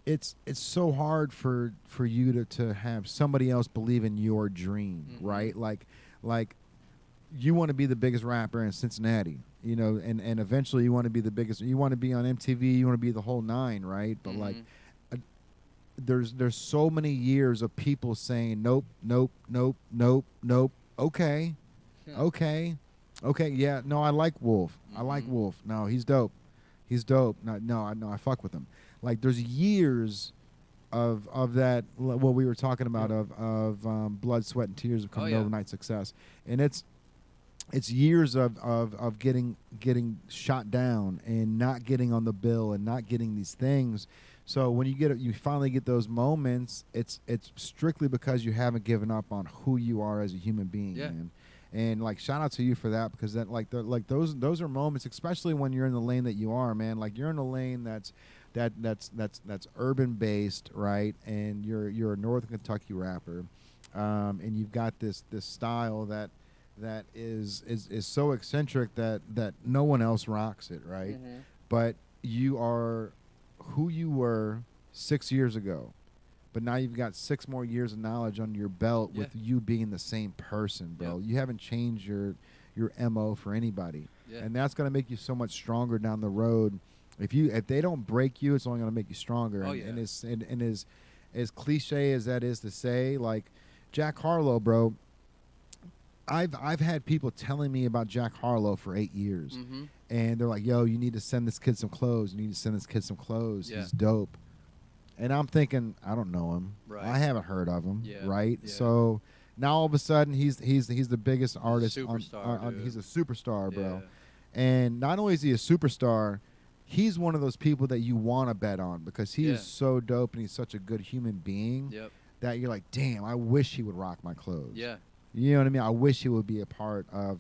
it's so hard for you to have somebody else believe in your dream, right? Like you want to be the biggest rapper in Cincinnati, and eventually you want to be the biggest. You want to be on MTV. You want to be the whole nine, right? But like, there's so many years of people saying nope. Okay, yeah. No, I like Wolf. I like Wolf. No, he's dope. No, I fuck with him. Like there's years of that. What we were talking about of blood, sweat, and tears of coming overnight success, and it's years of getting shot down and not getting on the bill and not getting these things. So when you finally get those moments, it's strictly because you haven't given up on who you are as a human being, man. And like shout out to you for that, because that those are moments, especially when you're in the lane that you are, man. Like you're in a lane that's urban based, right? And you're a Northern Kentucky rapper, and you've got this style that is so eccentric that no one else rocks it, right? But you are who you were 6 years ago, but now you've got 6 more years of knowledge under your belt with you being the same person, bro. You haven't changed your MO for anybody, and that's gonna make you so much stronger down the road. If they don't break you, it's only gonna make you stronger. And as cliche as that is to say, like Jack Harlow, bro. I've had people telling me about Jack Harlow for 8 years, and they're like, "Yo, you need to send this kid some clothes. You need to send this kid some clothes. He's dope." And I'm thinking, I don't know him. Right. I haven't heard of him. Yeah. Right. Yeah. So now all of a sudden he's the biggest artist. Superstar, he's a superstar, bro. And not only is he a superstar, he's one of those people that you want to bet on because he is so dope and he's such a good human being that you're like, damn, I wish he would rock my clothes. Yeah. You know what I mean? I wish he would be a part of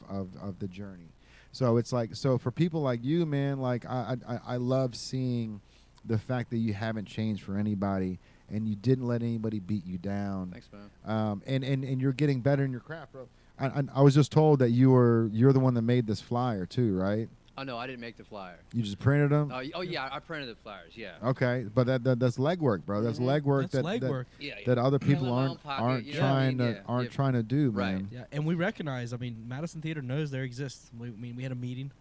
the journey. So it's like, so for people like you, man, like I love seeing the fact that you haven't changed for anybody and you didn't let anybody beat you down. Thanks, man. And you're getting better in your craft, bro. I was just told that you're the one that made this flyer too, right? Oh no, I didn't make the flyer. You just printed them? Oh yeah, I printed the flyers. Yeah. Okay, but that's legwork, bro. That's legwork. That's legwork. That other people aren't trying to do, man. Right. Yeah, and we recognize. I mean, Madison Theater knows there exists. We had a meeting.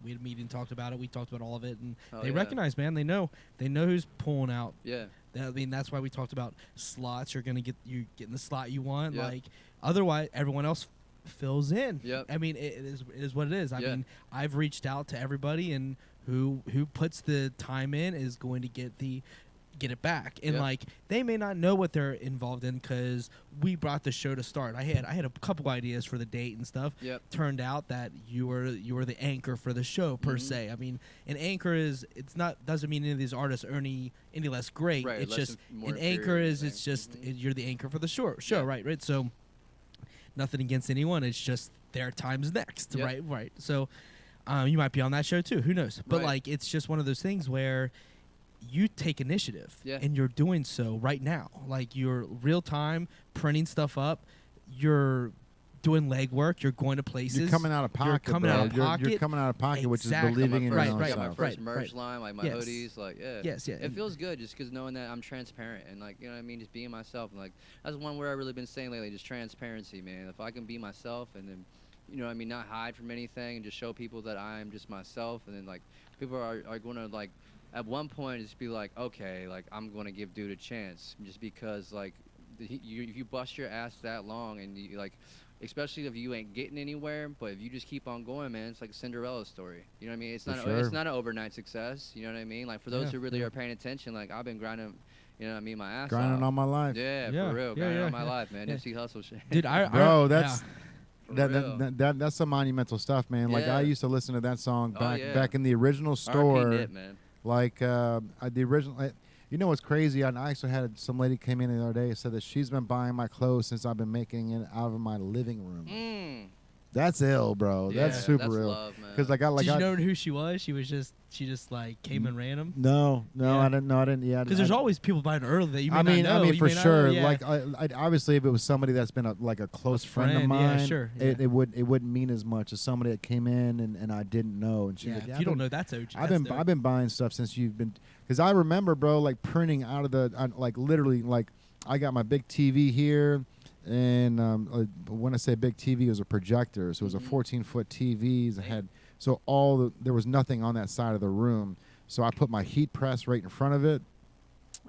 Talked about it. We talked about all of it, and they recognize, man. They know who's pulling out. Yeah. I mean, that's why we talked about slots. You're gonna get in the slot you want. Like otherwise, everyone else fills in. Yep. I mean, it is what it is. I mean, I've reached out to everybody, and who puts the time in is going to get it back. And like, they may not know what they're involved in because we brought the show to start. I had a couple ideas for the date and stuff. Turned out that you were the anchor for the show per se. I mean, an anchor doesn't mean any of these artists are any less great. Right, it's just an anchor it's just you're the anchor for the show, right? So nothing against anyone. It's just their time's next, right? So you might be on that show too. Who knows? But like, it's just one of those things where you take initiative, and you're doing so right now. Like, you're real time printing stuff up. You're doing legwork. You're going to places. You're coming out of pocket. You're coming out of pocket. You're coming out of pocket, which is believing in your own I got self. my first merch line, like my hoodies, like It and feels good just because knowing that I'm transparent and like, you know what I mean, just being myself. And like, that's one word I've really been saying lately, just transparency, man. If I can be myself and then, you know what I mean, not hide from anything and just show people that I'm just myself, and then like people are going to like, at one point just be like, okay, like I'm going to give dude a chance just because like if you bust your ass that long and you like, especially if you ain't getting anywhere, but if you just keep on going, man, it's like a Cinderella story. You know what I mean? It's not it's not an overnight success. You know what I mean? Like, for those who really are paying attention, like I've been grinding, you know what I mean, my ass grinding off. all my life. Yeah, for real, grinding all my life, man. Nipsey Hustle shit. Dude, that's some monumental stuff, man. Like, I used to listen to that song back in the original store. Nip, man. Like the original. You know what's crazy? I actually had some lady came in the other day and said that she's been buying my clothes since I've been making it out of my living room. That's ill, bro. Yeah, that's super that's ill. Love, man. Because did you know who she was? She just like came and ran them. No, I didn't know. I didn't. Yeah, because there's always people buying early that you may not know. I mean, for sure. Know, like, obviously, if it was somebody that's been a close friend of mine, it wouldn't mean as much as somebody that came in and I didn't know. And she was like, if you don't know, that's OG. I've been buying stuff since you've been. Because I remember, bro, like printing out of the like literally like I got my big TV here. And when I say big TV, it was a projector. So it was a 14-foot TV. It had there was nothing on that side of the room. So I put my heat press right in front of it.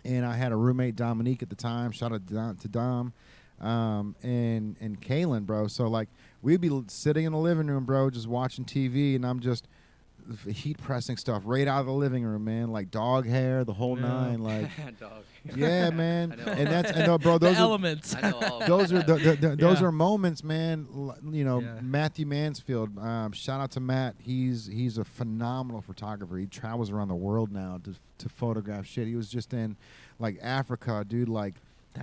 And I had a roommate, Dominique, at the time. Shout out to Dom, and Kaylin, bro. So like we'd be sitting in the living room, bro, just watching TV, and I'm just heat pressing stuff right out of the living room, man. Like dog hair, the whole nine. Like dog. Yeah, man. Bro, those elements. I know all those are those are moments, man. You know, Matthew Mansfield. Shout out to Matt. He's a phenomenal photographer. He travels around the world now to photograph shit. He was just in like Africa, dude. Like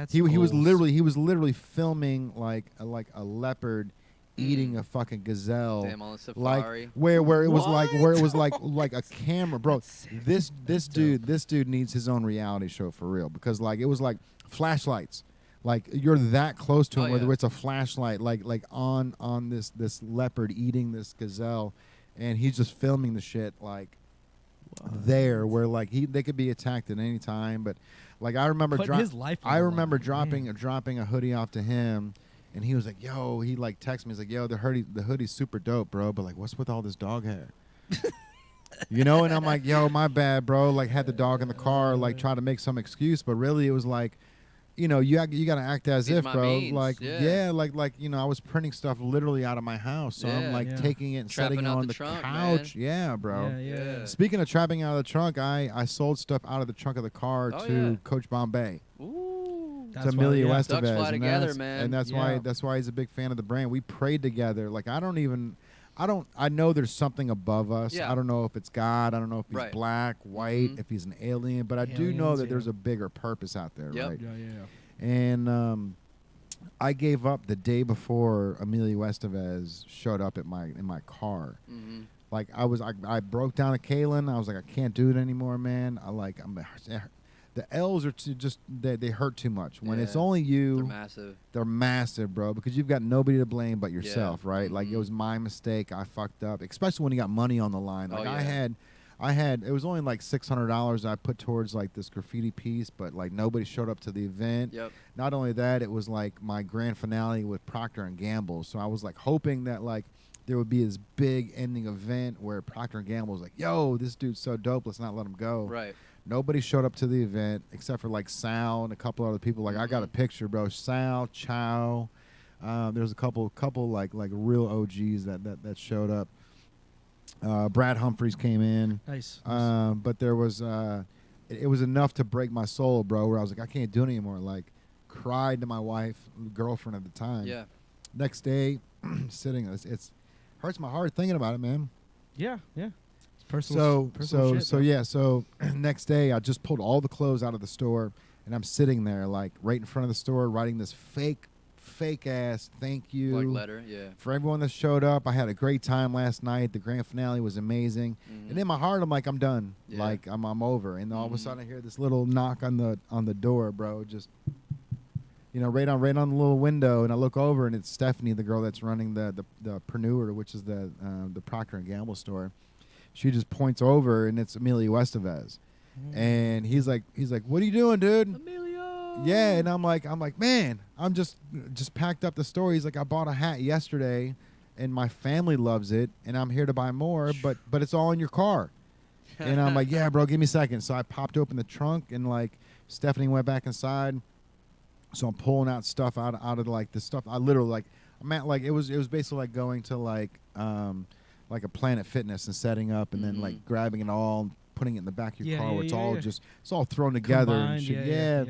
he was literally filming like a leopard eating a fucking gazelle. Damn, on a safari. Like where it was like a camera, bro. This dude needs his own reality show for real, because like it was like flashlights. Like you're that close to him, whether it's a flashlight like on this leopard eating this gazelle, and he's just filming the shit like there where like they could be attacked at any time. But like I remember dropping a hoodie off to him. And he was like, yo, he like texted me. He's like, yo, the hoodie's super dope, bro. But like, what's with all this dog hair? You know? And I'm like, yo, my bad, bro. Like, had the dog in the car, like, try to make some excuse. But really, it was like, you know, you got to act as if, bro. Means. Like, like, you know, I was printing stuff literally out of my house. So I'm like taking it and setting it on the trunk, couch. Man. Yeah, bro. Yeah. Speaking of trapping out of the trunk, I sold stuff out of the trunk of the car to Coach Bombay. Ooh. To Emilio Estevez, Ducks fly together, man. And that's why he's a big fan of the brand. We prayed together. Like I know there's something above us. I don't know if it's God. I don't know if he's black, white, if he's an alien, but I do know that there's a bigger purpose out there, right? Yeah. And I gave up the day before Emilio Estevez showed up in my car. Like I broke down to Kaylin. I was like, I can't do it anymore, man. The L's are they hurt too much. When it's only you, they're massive, bro, because you've got nobody to blame but yourself, right? Like it was my mistake. I fucked up, especially when you got money on the line. Like I had it was only like $600 I put towards like this graffiti piece, but like nobody showed up to the event. Not only that, it was like my grand finale with Procter & Gamble. So I was like hoping that like there would be this big ending event where Procter & Gamble was like, yo, this dude's so dope, let's not let him go. Right. Nobody showed up to the event except for like Sal and a couple other people. Like I got a picture, bro. Sal, Chow, There's a couple like real OGs that showed up. Brad Humphreys came in. Nice. But there was it was enough to break my soul, bro. Where I was like, I can't do it anymore. Like, cried to my wife, girlfriend at the time. Yeah. Next day, sitting, it's hurts my heart thinking about it, man. Yeah. It's personal. So next day, I just pulled all the clothes out of the store, and I'm sitting there like right in front of the store, writing this fake ass thank you letter, for everyone that showed up. I had a great time last night. The grand finale was amazing, and in my heart, I'm like, I'm done. Like I'm over. And all of a sudden, I hear this little knock on the door, bro. Just right on the little window, and I look over, and it's Stephanie, the girl that's running the Preneur, which is the Procter and Gamble store. She just points over, and it's Emilio Estevez, and he's like, what are you doing, dude? Emilio. Yeah, and I'm like, man, I'm just packed up the store. He's like, I bought a hat yesterday, and my family loves it, and I'm here to buy more, but it's all in your car. And I'm like, yeah, bro, give me a second. So I popped open the trunk, and like Stephanie went back inside. So I'm pulling out stuff out of like the stuff. I literally like, I'm at like it was basically like going to like a Planet Fitness and setting up, and then like grabbing it all, and putting it in the back of your car, where it's all thrown together. Combined, and shit.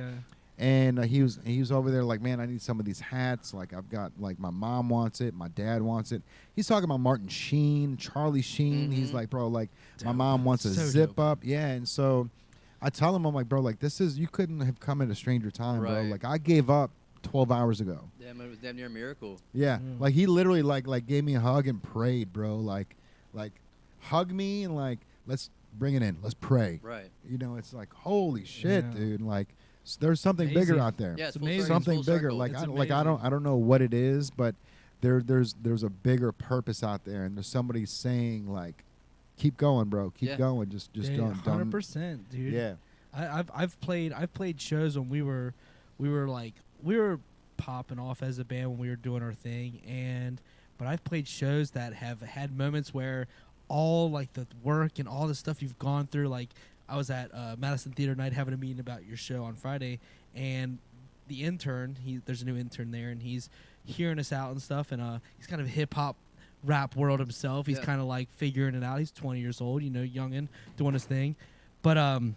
And he was over there like, man, I need some of these hats. Like, I've got, like, my mom wants it, my dad wants it. He's talking about Martin Sheen, Charlie Sheen. He's like, bro, like, my mom wants a zip up. Yeah, and so I tell him, I'm like, bro, like, you couldn't have come at a stranger time, bro. Like, I gave up 12 hours ago. Damn, it was damn near a miracle. Yeah, like, he literally, like gave me a hug and prayed, bro. Like, hug me and, like, let's bring it in. Let's pray. Right. It's like, holy shit, dude. Like, there's something bigger out there. Yeah, it's amazing. Something bigger. Like I don't know what it is, but there's a bigger purpose out there, and there's somebody saying like, keep going, bro. Keep going. Just don't. 100%, dude. Yeah. I've played shows when we were popping off as a band when we were doing our thing, but I've played shows that have had moments where all like the work and all the stuff you've gone through, like. I was at Madison Theater Night having a meeting about your show on Friday, and the intern, there's a new intern there, and he's hearing us out and stuff, and he's kind of hip-hop rap world himself. He's kind of like figuring it out. He's 20 years old, youngin', doing his thing. But I'm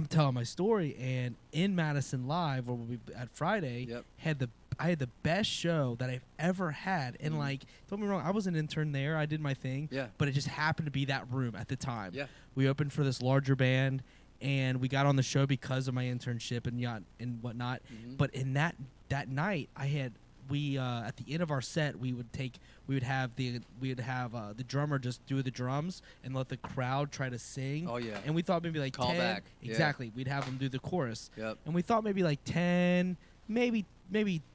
telling my story, and in Madison Live, where we at Friday, I had the best show that I've ever had. And, like, don't get me wrong, I was an intern there. I did my thing. Yeah. But it just happened to be that room at the time. Yeah. We opened for this larger band, and we got on the show because of my internship and whatnot. But in that night, at the end of our set, we would have the drummer just do the drums and let the crowd try to sing. Oh, yeah. And we thought maybe like Call 10. Back. Exactly. Yeah. We'd have them do the chorus. Yep. And we thought maybe like 10, maybe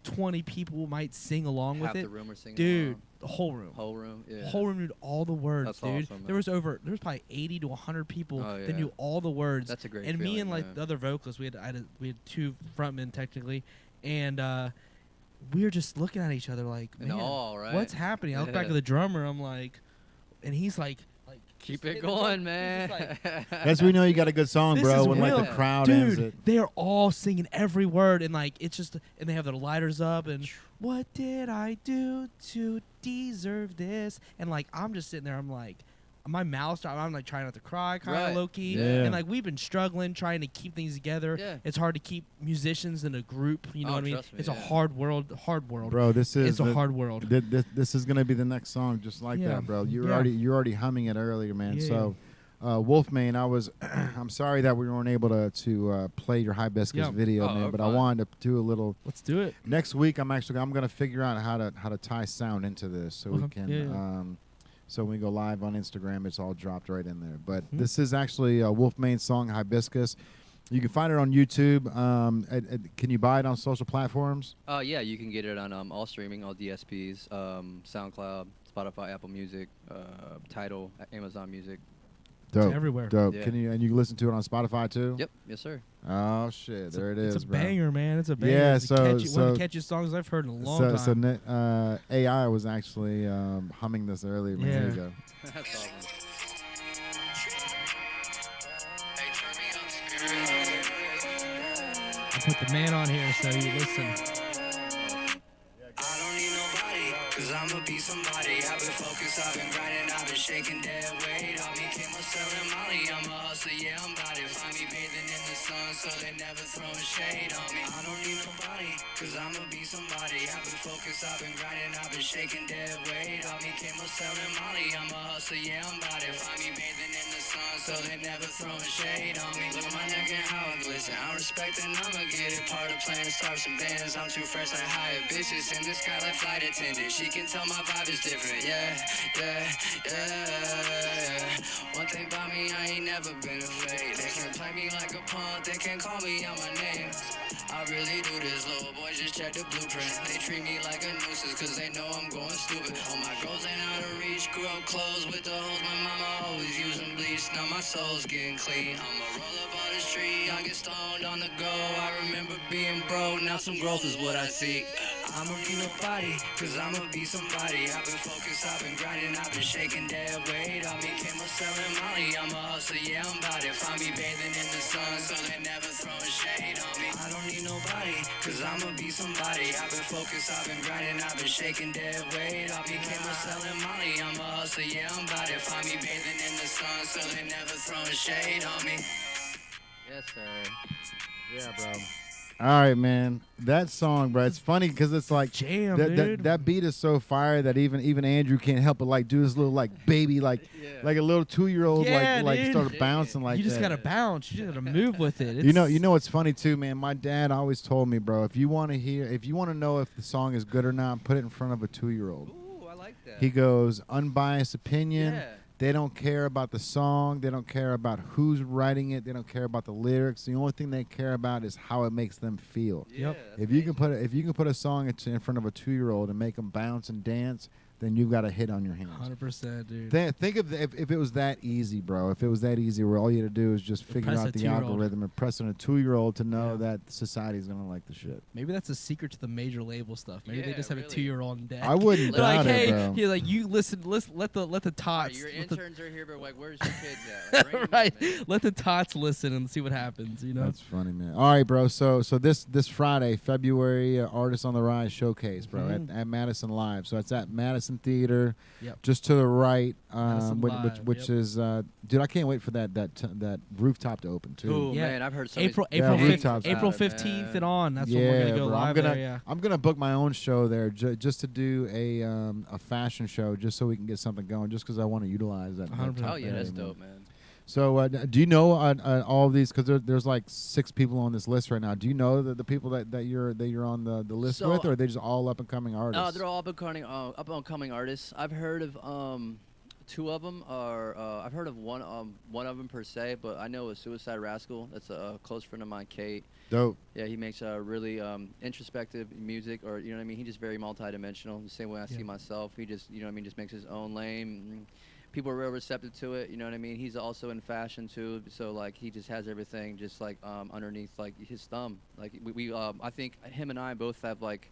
20 people might sing along with it. Half the room are singing dude, along. The whole room. Yeah. Whole room knew all the words, That's dude. Awesome, there was probably 80 to 100 people that knew all the words. That's a great And feeling, me and like the other vocalists, we had two frontmen technically, and we were just looking at each other like, man, what's happening? I look back at the drummer, I'm like, and he's like keep it going, man. That's when we know you got a good song, bro. When like the crowd ends it. They're all singing every word, and like it's just, and they have their lighters up, and what did I do to deserve this? And like I'm just sitting there, I'm like, my mouth started, I'm like trying not to cry, kind of low key, and like we've been struggling trying to keep things together. Yeah. It's hard to keep musicians in a group. You know what I mean? It's a hard world, bro. It's a hard world. This is gonna be the next song, just like that, bro. You're already humming it earlier, man. Yeah. So, Wolfmane, I'm sorry that we weren't able to play your Hibiscus video, man. But I wanted to do a little. Let's do it next week. I'm gonna figure out how to tie sound into this so we can. So when we go live on Instagram, it's all dropped right in there. But this is actually a Wolfmane song, Hibiscus. You can find it on YouTube. Can you buy it on social platforms? Yeah, you can get it on all streaming, all DSPs, SoundCloud, Spotify, Apple Music, Tidal, Amazon Music. Dope. It's everywhere. Dope. Yeah. You can listen to it on Spotify too? Yep. Yes, sir. Oh shit! There it is. It's a bro. banger, man. It's a banger. Yeah. It's one of the catchiest songs I've heard in a long time. So AI was actually humming this earlier. Man. There you go. That's awesome. I put the man on here so you listen. Yeah, cause I'ma be somebody. I've been focused, I've been grinding, I've been shaking dead weight on me. Came up selling Molly, I'm a hustler, yeah, I'm about it. Find me bathing in the sun, so they never throwing shade on me. I don't need nobody, cause I'ma be somebody. I've been focused, I've been grinding, I've been shaking dead weight on me. Came up selling Molly, I'm a hustler, yeah, I'm about it. Find me bathing in the sun, so they never throwing shade on me. Look at my neck and how I glisten, I respect and I'ma get it. Part of playing stars and bands, I'm too fresh like hired bitches. In the sky like flight attendant, she can tell my vibe is different. Yeah, yeah, yeah. One thing about me, I ain't never been afraid. They can play me like a punk, they can call me out my name. I really do this, little boys just check the blueprint. They treat me like a nuisance, cause they know I'm going stupid. All my girls ain't out of reach, grew up close with the hoes. My mama always using bleach, now my soul's getting clean. I'ma roll up on the street, I get stoned on the go. I remember being broke, now some growth is what I seek. I'ma be nobody, cause I'ma be somebody. I've been focused, I've been grinding, I've been shaking dead weight on me. Came up selling Molly, I'm a hustler, yeah, I'm about it. Find me bathing in the sun, so they never throwing shade on me. I don't need nobody, cause I'ma be somebody. I've been focused, I've been grinding, I've been shaking dead weight on me. Came up selling Molly, I'm a hustler, yeah, I'm about it. Find me bathing in the sun, so they never throwing shade on me. Yes, sir. Yeah, bro. All right, man. That song, bro. It's funny because it's like Jam, that, that beat is so fire that even Andrew can't help but like do this little like baby like like a little 2-year-old Yeah, like dude. started bouncing like You just that. gotta bounce. You just gotta move with it. You know what's funny too, man. My dad always told me, bro, if you want to know if the song is good or not, put it in front of a 2-year-old. Ooh, I like that. He goes, unbiased opinion. Yeah. They don't care about the song. They don't care about who's writing it. They don't care about the lyrics. The only thing they care about is how it makes them feel. Yeah, Yep. that's If you amazing. can put a song in front of a 2-year-old and make them bounce and dance, then you've got a hit on your hands. 100%, dude. Think of if it was that easy, bro. If it was that easy, where all you had to do is just figure press out a the 2-year-old. algorithm and press on a 2-year-old to know Yeah. that society's gonna like the shit. Maybe that's a secret to the major label stuff. Maybe they Yeah, just have a really. 2-year-old in deck. I wouldn't They're like, doubt it, hey, bro. you're like, you listen, let the Alright, tots. your let the- interns are here, but like, where's your kids at? Like, bring 'em in, right. man. Let the tots listen and see what happens. You know. That's funny, man. All right, bro. So this Friday, February, Artists on the Rise showcase, bro, Mhm. at Madison Live. So it's at Madison Theater, Yep. just to the right, Madison Live, which yep. is, dude, I can't wait for that rooftop to open too. Ooh, Yeah. man, I've heard so April Yeah, April rooftops. April about it, 15th man. and on. That's when we're gonna go bro. live there. Yeah. I'm gonna book my own show there just to do a fashion show, just so we can get something going. Just because I want to utilize that. 100%. top Oh yeah, area, that's man. dope, man. So, do you know all of these? Because there's like 6 people on this list right now. Do you know the people that you're on the list So, with, or are they just all up and coming artists? No, they're all up and coming artists. I've heard of 2 of them are. I've heard of one of them per se, but I know a Suicide Rascal. That's a close friend of mine, Kate. Dope. Yeah, he makes really introspective music, or you know what I mean. He's just very multidimensional. The same way I see myself. He just just makes his own lane. People are real receptive to it. You know what I mean. He's also in fashion too, so like he just has everything just like underneath like his thumb. Like we I think him and I both have like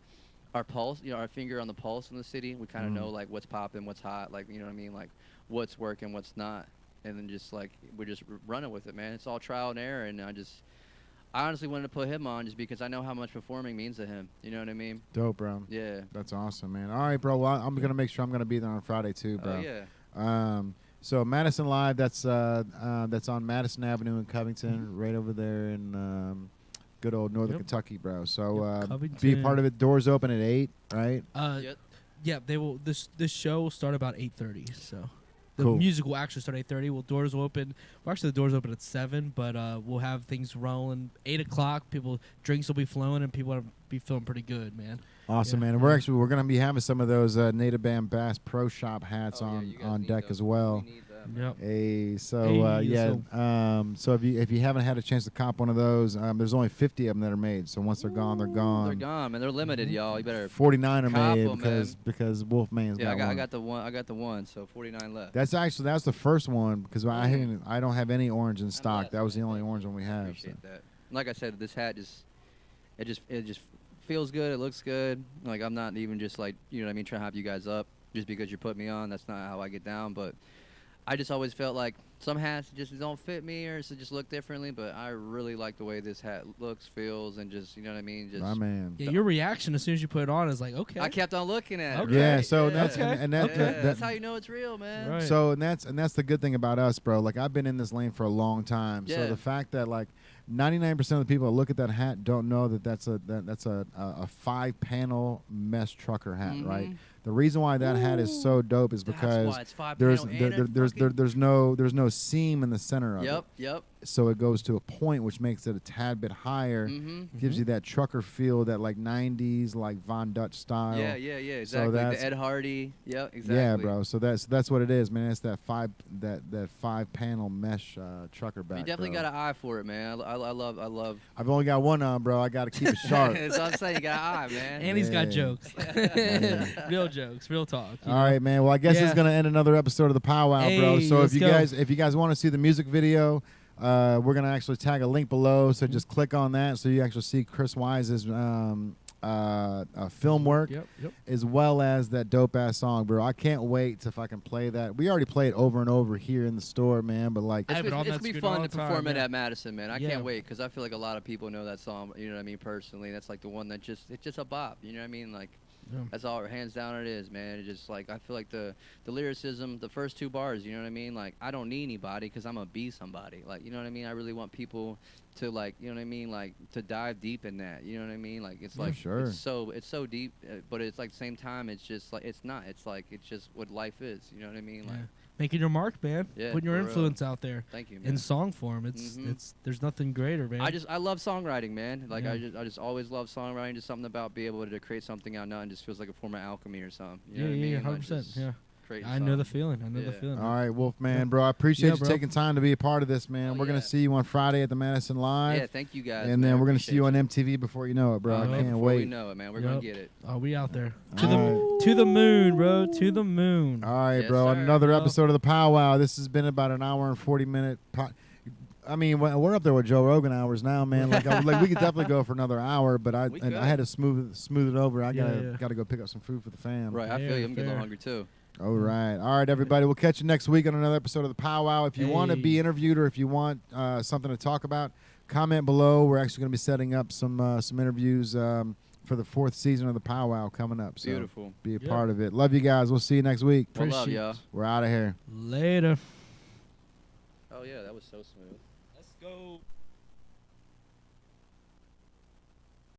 our pulse, our finger on the pulse in the city. We kind of know like what's popping, what's hot, like you know what I mean, like what's working, what's not, and then just like we're just running with it, man. It's all trial and error, and I honestly wanted to put him on just because I know how much performing means to him. You know what I mean? Dope, bro. Yeah. That's awesome, man. All right, bro. Well, I'm gonna make sure I'm gonna be there on Friday too, bro. Oh yeah. So Madison Live, that's on Madison Avenue in Covington, right over there in good old Northern Kentucky, bro. So be a Covington. part of it. Doors open at 8, right? Yep. Yeah, they will. This show will start about 8:30. So the Cool. music will actually start 8:30. Well, doors will open. Well, actually, the doors open at 7, but we'll have things rolling 8 o'clock. Drinks will be flowing, and people will be feeling pretty good, man. Awesome, Yeah. man. And we're gonna be having some of those Native Band Bass Pro Shop hats Oh, yeah, you guys on need deck those. as well. We need that, man. Yep. Hey, so Hey, yeah. So if you haven't had a chance to cop one of those, there's only 50 of them that are made. So once they're gone, they're gone. They're gone, man. They're limited, y'all. You better. 49 are Cop made 'em, because Wolfmane's Yeah, got one. I got the one. I got the one. So 49 left. That's the first one because I don't have any orange in stock. blessed, That was the man. only Thank orange you. one we I have. appreciate that. Like I said, this hat it just feels good. It looks good. Like I'm not even just like trying to have you guys up just because you put me on. That's not how I get down. But I just always felt like some hats just don't fit me or so just look differently, but I really like the way this hat looks, feels, and just, you know what I mean? Just my man. Yeah, your reaction as soon as you put it on is like, okay. I kept on looking at it. Okay. Yeah, so that's Okay. and that's how you know it's real, man. Right. So and that's the good thing about us, bro. Like I've been in this lane for a long time. Yeah. So the fact that like 99% of the people that look at that hat don't know that that's a 5-panel mesh trucker hat, right? The reason why that hat is so dope is because there's no seam in the center of it. Yep. So it goes to a point which makes it a tad bit higher, gives you that trucker feel, that like 90s like Von Dutch style. Yeah, exactly. So the Ed Hardy. Yep, exactly. Yeah, bro. So that's what it is, man. It's that 5-panel mesh trucker back. You definitely got an eye for it, man. I love. I've only got one on, bro. I got to keep it sharp. That's what I'm saying. You got an eye, man. And he's got jokes. Real jokes, real talk. All right, man. Well, I guess it's gonna end another episode of the Powwow, bro. So if you guys want to see the music video, we're gonna actually tag a link below. So just click on that, so you actually see Chris Wise's film work, as well as that dope ass song, bro. I can't wait to fucking play that. We already play it over and over here in the store, man. But like, it's gonna be fun to perform it at Madison, man. I can't wait because I feel like a lot of people know that song. You know what I mean? Personally, that's like the one that it's just a bop. You know what I mean? Like. That's all, hands down it is, man. It's just like, I feel like the lyricism, the first 2 bars, you know what I mean? Like, I don't need anybody because I'm going to be somebody. Like, you know what I mean? I really want people to, like, you know what I mean? Like, to dive deep in that, you know what I mean? Like, it's like, it's so deep, but it's like, same time, it's just like, it's not. It's like, it's just what life is, you know what I mean? Like, making your mark, man. Yeah, putting your influence out there. Thank you, man. In song form, it's there's nothing greater, man. I love songwriting, man. Like I just always love songwriting. Just something about being able to create something out now and just feels like a form of alchemy or something. You know what I mean? 100%. Yeah. I know the feeling. I know the feeling. All right, Wolfman, bro. I appreciate you taking time to be a part of this, man. We're gonna see you on Friday at the Madison Live. Yeah, thank you guys. And then we're gonna see you on MTV before you know it, bro. I can't wait. We know it, man. We're gonna get it. Oh, we out there to the moon, bro. To the moon. All right, bro. Another episode of the Powwow. This has been about an hour and 40-minute. I mean, we're up there with Joe Rogan hours now, man. Like we could definitely go for another hour, but I had to smooth it over. I gotta go pick up some food for the fam. Right, I feel you. I'm getting a little hungry too. All right, everybody. We'll catch you next week on another episode of the Powwow. If you want to be interviewed or if you want something to talk about, comment below. We're actually going to be setting up some interviews for the 4th season of the Powwow coming up. So beautiful. Be a part of it. Love you guys. We'll see you next week. Well, love y'all. We're out of here. Later. Oh yeah, that was so smooth. Let's go.